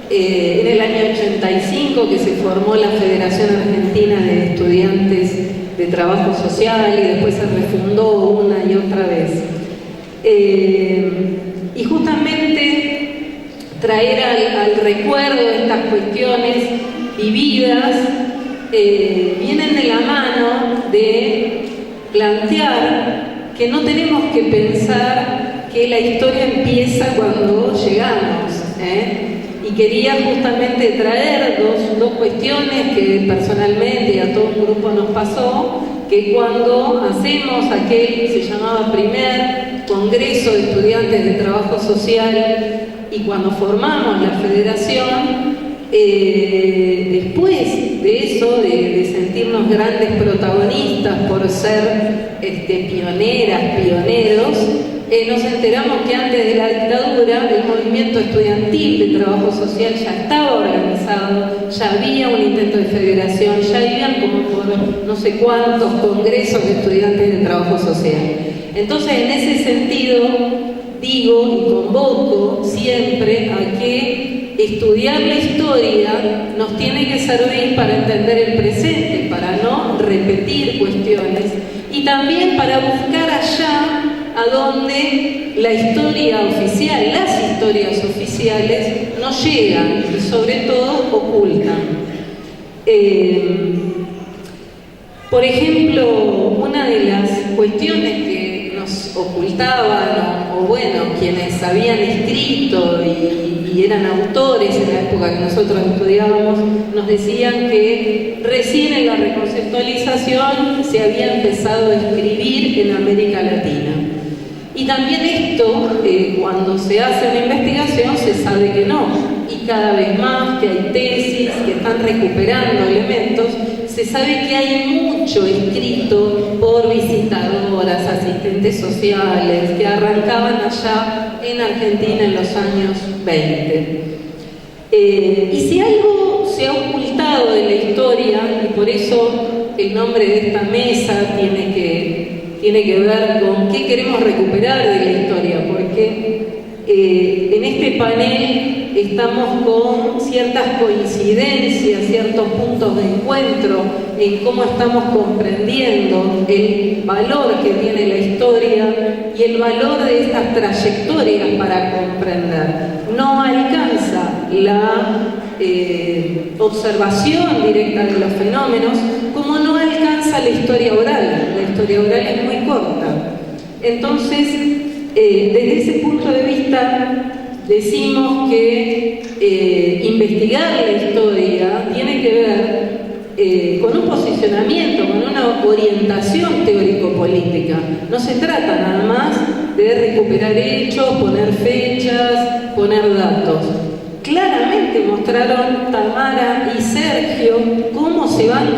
en el año 85 que se formó la Federación Argentina de Estudiantes de Trabajo Social y después se refundó una y otra vez. Y justamente traer al recuerdo estas cuestiones vividas vienen de la mano de plantear que no tenemos que pensar que la historia empieza cuando llegamos, Y quería justamente traer dos cuestiones que personalmente y a todo un grupo nos pasó, que cuando hacemos aquel que se llamaba primer Congreso de Estudiantes de Trabajo Social y cuando formamos la federación, después de eso, de sentirnos grandes protagonistas por ser pioneras, pioneros, nos enteramos que antes de la dictadura el movimiento estudiantil de trabajo social ya estaba organizado, ya había un intento de federación, ya habían como por no sé cuántos congresos de estudiantes de trabajo social. Entonces, en ese sentido, digo y convoco siempre a que estudiar la historia nos tiene que servir para entender el presente, para no repetir cuestiones y también para buscar allá a donde la historia oficial, las historias oficiales no llegan y sobre todo ocultan. Por ejemplo, una de las cuestiones que nos ocultaban, o bueno, quienes habían escrito y eran autores en la época que nosotros estudiábamos, nos decían que recién en la reconceptualización se había empezado a escribir en América Latina. Y también esto, cuando se hace una investigación, se sabe que no. Y cada vez más que hay tesis que están recuperando elementos, se sabe que hay mucho escrito por visitadoras, asistentes sociales, que arrancaban allá en Argentina en los años 20. Y si algo se ha ocultado de la historia, y por eso el nombre de esta mesa tiene que ver con qué queremos recuperar de la historia, porque en este panel estamos con ciertas coincidencias, ciertos puntos de encuentro en cómo estamos comprendiendo el valor que tiene la historia y el valor de estas trayectorias para comprender. No alcanza la observación directa de los fenómenos, como no alcanza la historia oral. La historia oral es muy corta. Entonces, desde ese punto de vista, decimos que investigar la historia tiene que ver con un posicionamiento, con una orientación teórico-política. No se trata nada más de recuperar hechos, poner fechas, poner datos. claramente mostraron Tamara y Sergio cómo se van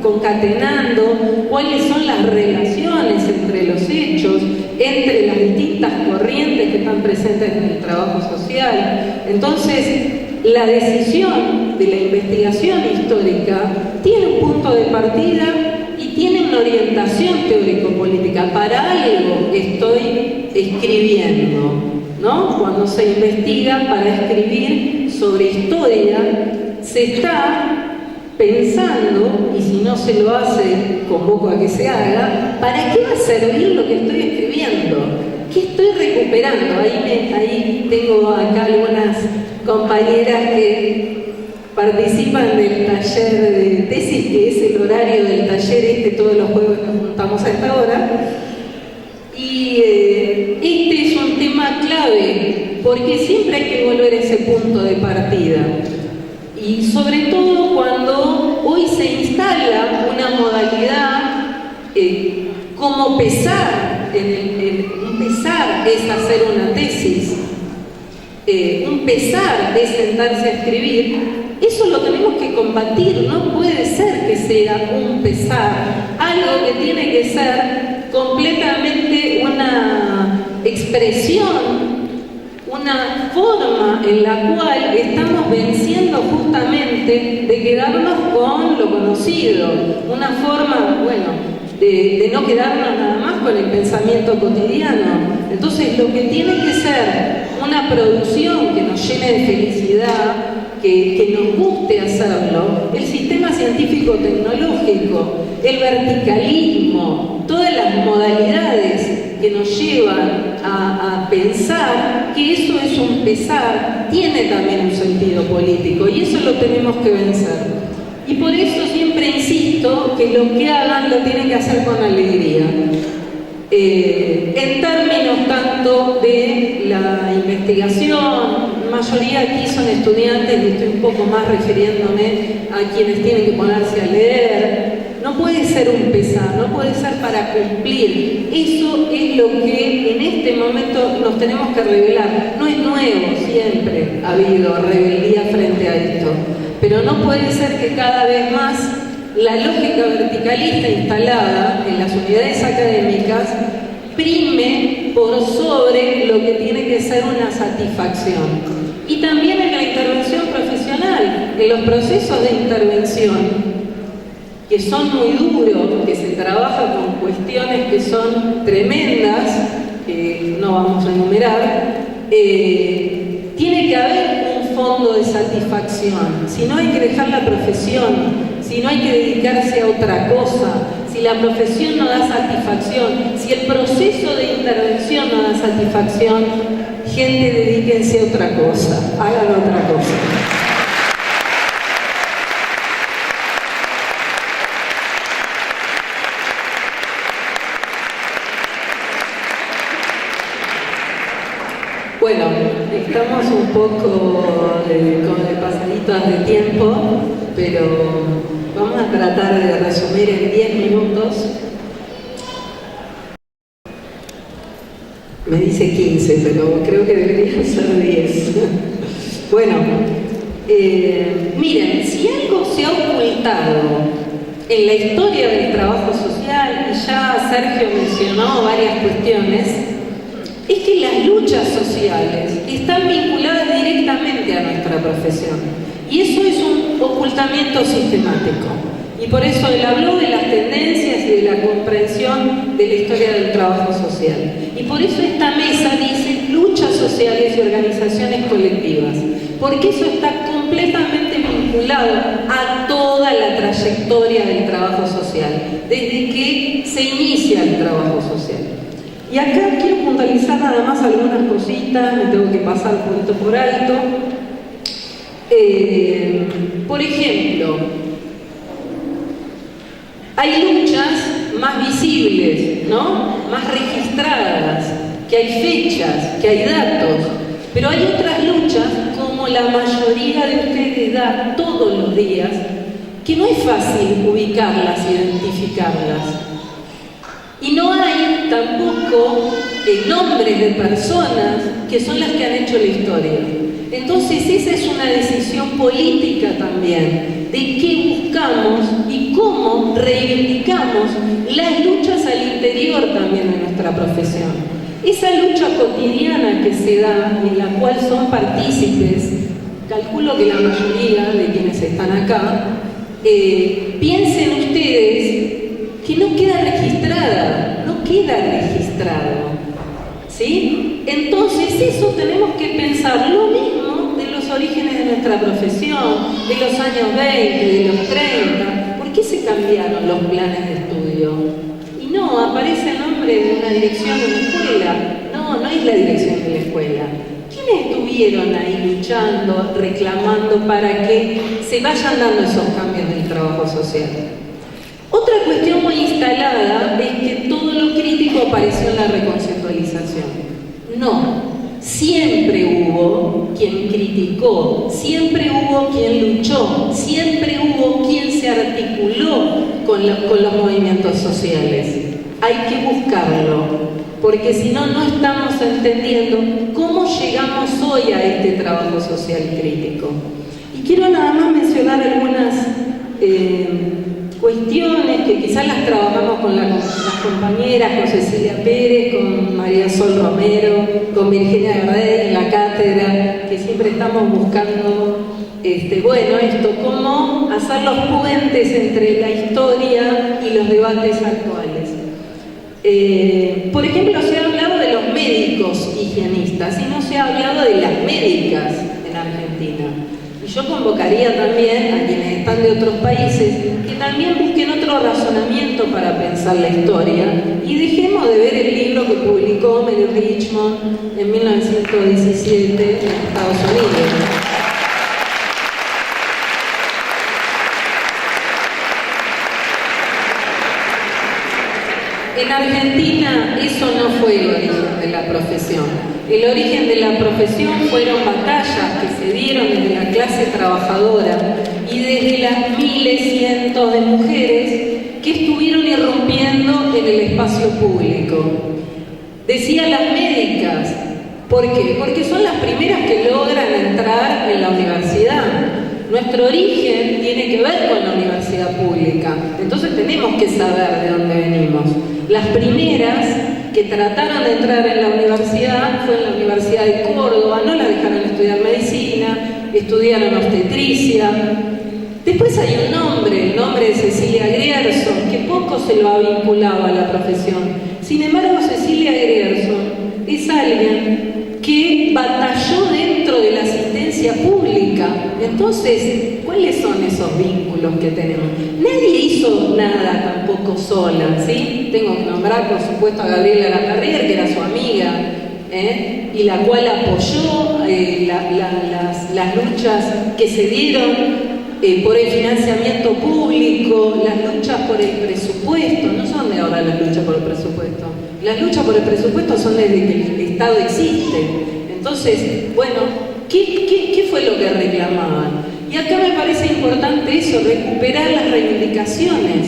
concatenando, cuáles son las relaciones entre los hechos, entre las distintas corrientes que están presentes en el trabajo social. Entonces, la decisión de la investigación histórica tiene un punto de partida y tiene una orientación teórico-política. Para algo estoy escribiendo, ¿no? Cuando se investiga para escribir sobre historia, se está pensando, y si no se lo hace, convoco a que se haga, ¿para qué va a servir lo que estoy escribiendo? ¿Qué estoy recuperando? Ahí tengo acá algunas compañeras que participan del taller de tesis, que es el horario del taller todos los jueves nos juntamos a esta hora. Y este es un tema clave, porque siempre hay que volver a ese punto de partida. Y sobre todo cuando hoy se instala una modalidad como pesar, un pesar es hacer una tesis, un pesar es sentarse a escribir, eso lo tenemos que combatir. No puede ser que sea un pesar, algo que tiene que ser completamente una expresión, una forma en la cual estamos venciendo justamente de quedarnos con lo conocido, una forma, bueno, de no quedarnos nada más con el pensamiento cotidiano. Entonces, lo que tiene que ser una producción que nos llene de felicidad, que nos guste hacerlo, el sistema científico-tecnológico, el verticalismo, todas las modalidades que nos llevan a pensar que eso es un pesar, tiene también un sentido político, y eso lo tenemos que vencer. Y por eso siempre insisto que lo que hagan lo tienen que hacer con alegría. En términos tanto de la investigación, la mayoría aquí son estudiantes y estoy un poco más refiriéndome a quienes tienen que ponerse a leer. No puede ser un pesar, no puede ser para cumplir. Eso es lo que en este momento nos tenemos que revelar. No es nuevo, siempre ha habido rebeldía frente a esto. Pero no puede ser que cada vez más la lógica verticalista instalada en las unidades académicas prime por sobre lo que tiene que ser una satisfacción. Y también en la intervención profesional, en los procesos de intervención, que son muy duros, que se trabaja con cuestiones que son tremendas, que no vamos a enumerar, tiene que haber un fondo de satisfacción. Si no, hay que dejar la profesión, si no, hay que dedicarse a otra cosa, si la profesión no da satisfacción, si el proceso de intervención no da satisfacción, gente, dedíquense a otra cosa, hagan otra cosa. Bueno, estamos un poco con pasaditas de tiempo, pero vamos a tratar de resumir en 10 minutos. Me dice 15, pero creo que deberían ser 10. Bueno, miren, si algo se ha ocultado en la historia del trabajo social, y ya Sergio mencionó varias cuestiones, es que las luchas sociales están vinculadas directamente a nuestra profesión. Y eso es un ocultamiento sistemático. Y por eso él habló de las tendencias y de la comprensión de la historia del trabajo social. Y por eso esta mesa dice luchas sociales y organizaciones colectivas. Porque eso está completamente vinculado a toda la trayectoria del trabajo social, desde que se inicia el trabajo social. Y acá quiero puntualizar nada más algunas cositas, me tengo que pasar un poquito por alto. Por ejemplo, hay luchas más visibles, ¿no? Más registradas, que hay fechas, que hay datos, pero hay otras luchas, como la mayoría de ustedes da todos los días, que no es fácil ubicarlas, identificarlas. Y no hay tampoco nombres de personas que son las que han hecho la historia. Entonces esa es una decisión política también, de qué buscamos y cómo reivindicamos las luchas al interior también de nuestra profesión. Esa lucha cotidiana que se da, en la cual son partícipes, calculo que la mayoría de quienes están acá, piensen ustedes que no queda registrada, no queda registrado, ¿sí? Entonces eso tenemos que pensar lo mismo de los orígenes de nuestra profesión, de los años 20, de los 30. ¿Por qué se cambiaron los planes de estudio? Y no, aparece el nombre de una dirección de una escuela. No, no es la dirección de la escuela. ¿Quiénes estuvieron ahí luchando, reclamando para que se vayan dando esos cambios del trabajo social? Otra cuestión muy instalada es que todo lo crítico apareció en la reconceptualización. No, siempre hubo quien criticó, siempre hubo quien luchó, siempre hubo quien se articuló con los movimientos sociales. Hay que buscarlo, porque si no, no estamos entendiendo cómo llegamos hoy a este trabajo social crítico. Y quiero nada más mencionar algunas cuestiones que quizás las trabajamos con las compañeras, con Cecilia Pérez, con María Sol Romero, con Virginia Gardel en la cátedra, que siempre estamos buscando, cómo hacer los puentes entre la historia y los debates actuales. Por ejemplo, se ha hablado de los médicos higienistas y no se ha hablado de las médicas en Argentina. Y yo convocaría también a quienes están de otros países que también busquen otro razonamiento para pensar la historia y dejemos de ver el libro que publicó Mary Richmond en 1917 en Estados Unidos. En Argentina eso no fue el origen de la profesión. El origen de la profesión fueron batallas que se dieron desde la clase trabajadora y desde las miles, cientos de mujeres que estuvieron irrumpiendo en el espacio público. Decía las médicas, ¿por qué? Porque son las primeras que logran entrar en la universidad. Nuestro origen tiene que ver con la universidad pública, entonces tenemos que saber de dónde venimos. Las primeras que trataron de entrar en la universidad fue en la Universidad de Córdoba, no la dejaron estudiar medicina, estudiaron obstetricia. Después hay un nombre, el nombre de Cecilia Grierson, que poco se lo ha vinculado a la profesión. Sin embargo, Cecilia Grierson es alguien que batalló dentro de la asistencia pública. Entonces, ¿cuáles son esos vínculos que tenemos? Nadie hizo nada tampoco sola, ¿sí? Tengo que nombrar, por supuesto, a Gabriela Lacarrière, que era su amiga, y la cual apoyó las luchas que se dieron por el financiamiento público, las luchas por el presupuesto. No son de ahora las luchas por el presupuesto. Las luchas por el presupuesto son desde que el Estado existe. Entonces, bueno, ¿qué fue lo que reclamaban? Y acá me parece importante eso, recuperar las reivindicaciones.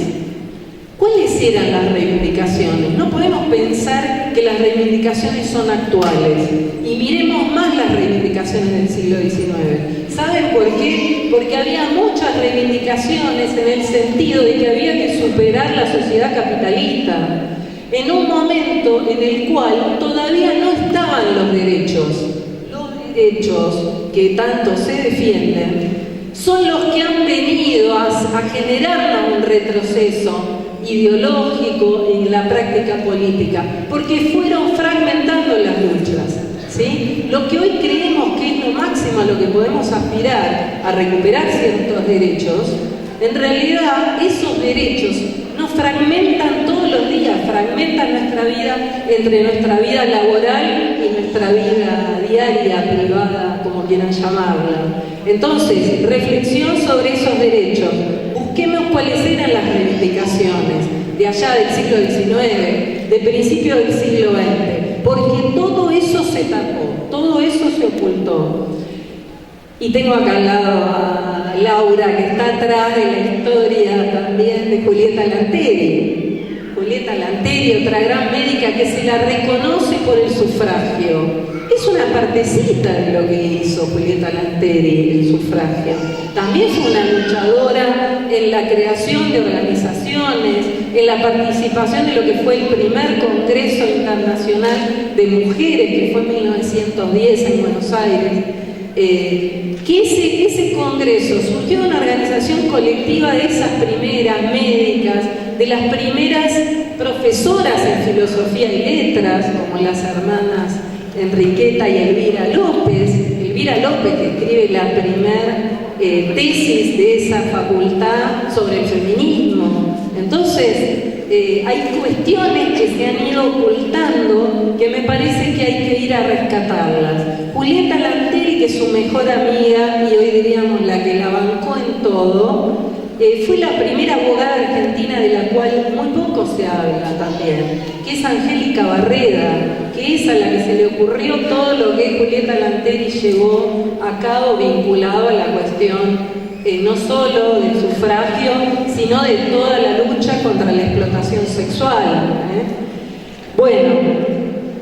¿Cuáles eran las reivindicaciones? No podemos pensar que las reivindicaciones son actuales. Y miremos más las reivindicaciones del siglo XIX. ¿Saben por qué? Porque había muchas reivindicaciones en el sentido de que había que superar la sociedad capitalista en un momento en el cual todavía no estaban los derechos. Los derechos que tanto se defienden son los que han venido a generarnos un retroceso ideológico en la práctica política, porque fueron fragmentando las luchas, ¿sí? Lo que hoy creemos que es lo máximo a lo que podemos aspirar, a recuperar ciertos derechos, en realidad esos derechos nos fragmentan todos los días, fragmentan nuestra vida entre nuestra vida laboral y nuestra vida diaria, privada, como quieran llamarla. Entonces, reflexión sobre esos derechos. Busquemos cuáles eran las reivindicaciones de allá del siglo XIX, de principios del siglo XX, porque todo eso se tapó, todo eso se ocultó. Y tengo acá al lado a Laura, que está atrás de la historia también de Julieta Lanteri. Julieta Lanteri, otra gran médica que se la reconoce por el sufragio. Es es una partecita de lo que hizo Julieta Lanteri, el sufragio. También fue una luchadora en la creación de organizaciones, en la participación de lo que fue el primer Congreso Internacional de Mujeres, que fue en 1910 en Buenos Aires. Que ese congreso surgió de una organización colectiva de esas primeras médicas, de las primeras profesoras en filosofía y letras, como las hermanas Enriqueta y Elvira López, que escribe la primer tesis de esa facultad sobre el feminismo. Entonces, hay cuestiones que se han ido ocultando que me parece que hay que ir a rescatarlas. Julieta Lanteri, que es su mejor amiga y hoy diríamos la que la bancó en todo, fue la primera abogada argentina de la cual muy poco se habla también, que es Angélica Barreda, que es a la que se le ocurrió todo lo que Julieta Lanteri llevó a cabo vinculado a la cuestión no solo del sufragio, sino de toda la lucha contra la explotación sexual. Bueno,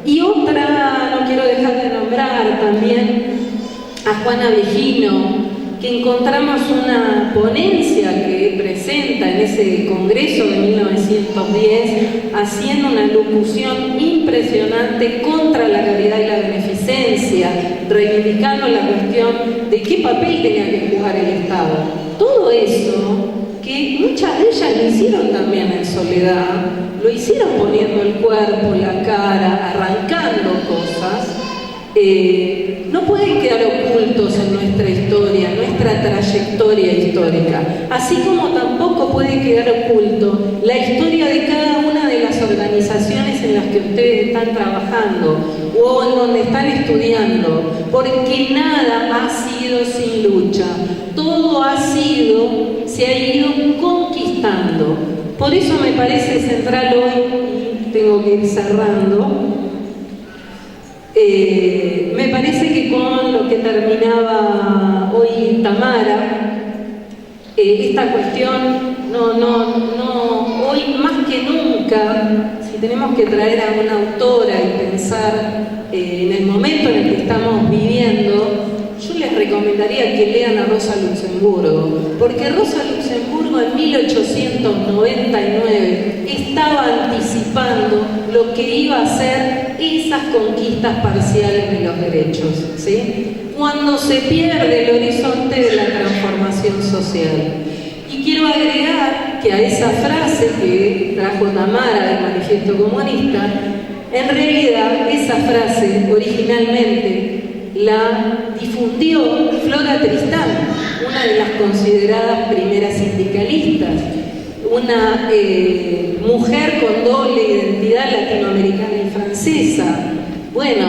y otra, no quiero dejar de nombrar también a Juana Vigino, que encontramos una ponencia que presenta en ese congreso de 1910, haciendo una locución impresionante contra la caridad y la beneficencia, reivindicando la cuestión de qué papel tenía que jugar el Estado. Todo eso, que muchas de ellas lo hicieron también en soledad, lo hicieron poniendo el cuerpo, la cara, arrancando cosas, no pueden quedar ocultos en nuestra historia, nuestra trayectoria histórica, así como tampoco puede quedar oculto la historia de cada una de las organizaciones en las que ustedes están trabajando o en donde están estudiando, porque nada ha sido sin lucha, todo se ha ido conquistando. Por eso me parece central hoy, y tengo que ir cerrando, me parece que con lo que terminaba hoy Tamara, esta cuestión, hoy más que nunca, si tenemos que traer a una autora y pensar en el momento en el que estamos viviendo, yo les recomendaría que lean a Rosa Luxemburgo, porque Rosa Luxemburgo en 1899 estaba anticipando lo que iba a ser esas conquistas parciales de los derechos, ¿sí? Cuando se pierde el horizonte de la transformación social. Y quiero agregar que a esa frase que trajo Tamara del Manifiesto Comunista, en realidad esa frase originalmente la difundió Flora Tristán, una de las consideradas primeras sindicalistas, una mujer con doble identidad latinoamericana y francesa. Bueno,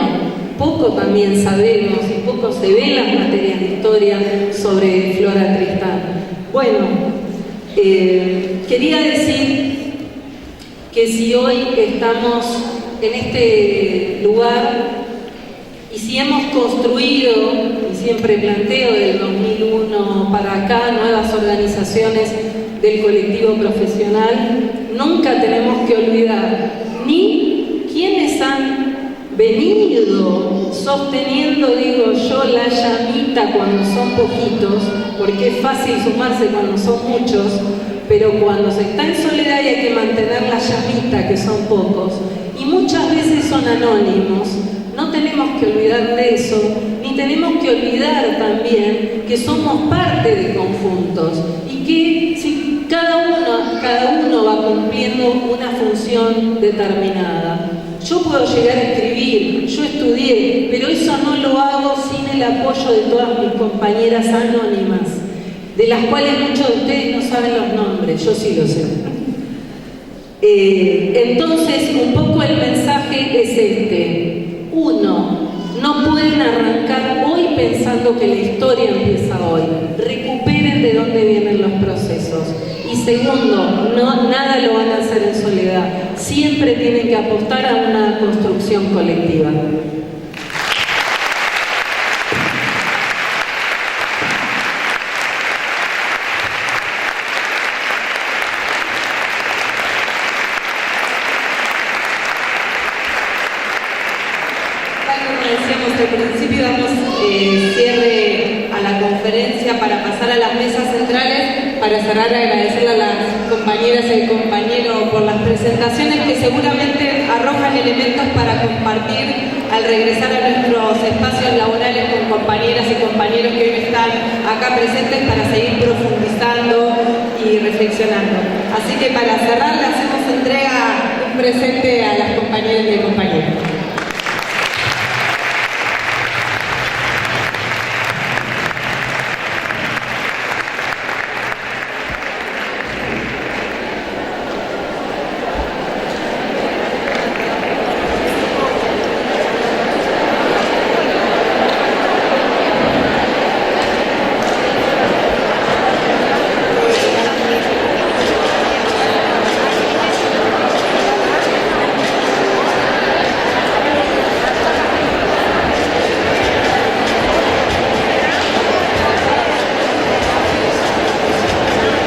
poco también sabemos y poco se ve en las materias de historia sobre Flora Tristán. Bueno, quería decir que si hoy estamos en este lugar y si hemos construido, y siempre planteo del 2001 para acá, nuevas organizaciones del colectivo profesional, nunca tenemos que olvidar ni quiénes han venido sosteniendo, digo yo, la llamita cuando son poquitos, porque es fácil sumarse cuando son muchos, pero cuando se está en soledad y hay que mantener la llamita, que son pocos, y muchas veces son anónimos. No tenemos que olvidar de eso, ni tenemos que olvidar también que somos parte de conjuntos y que si cada uno va cumpliendo una función determinada. Yo puedo llegar a escribir, yo estudié, pero eso no lo hago sin el apoyo de todas mis compañeras anónimas, de las cuales muchos de ustedes no saben los nombres, yo sí lo sé. Entonces, un poco el mensaje es este. Uno, no pueden arrancar hoy pensando que la historia empieza hoy. Recuperen de dónde vienen los procesos. Y segundo, nada lo van a hacer en soledad. Siempre tienen que apostar a una construcción colectiva. damos cierre a la conferencia para pasar a las mesas centrales, para cerrar agradecerle a las compañeras y compañeros por las presentaciones que seguramente arrojan elementos para compartir al regresar a nuestros espacios laborales con compañeras y compañeros que hoy están acá presentes para seguir profundizando y reflexionando. Así que para cerrar le hacemos entrega un presente a las compañeras y compañeros.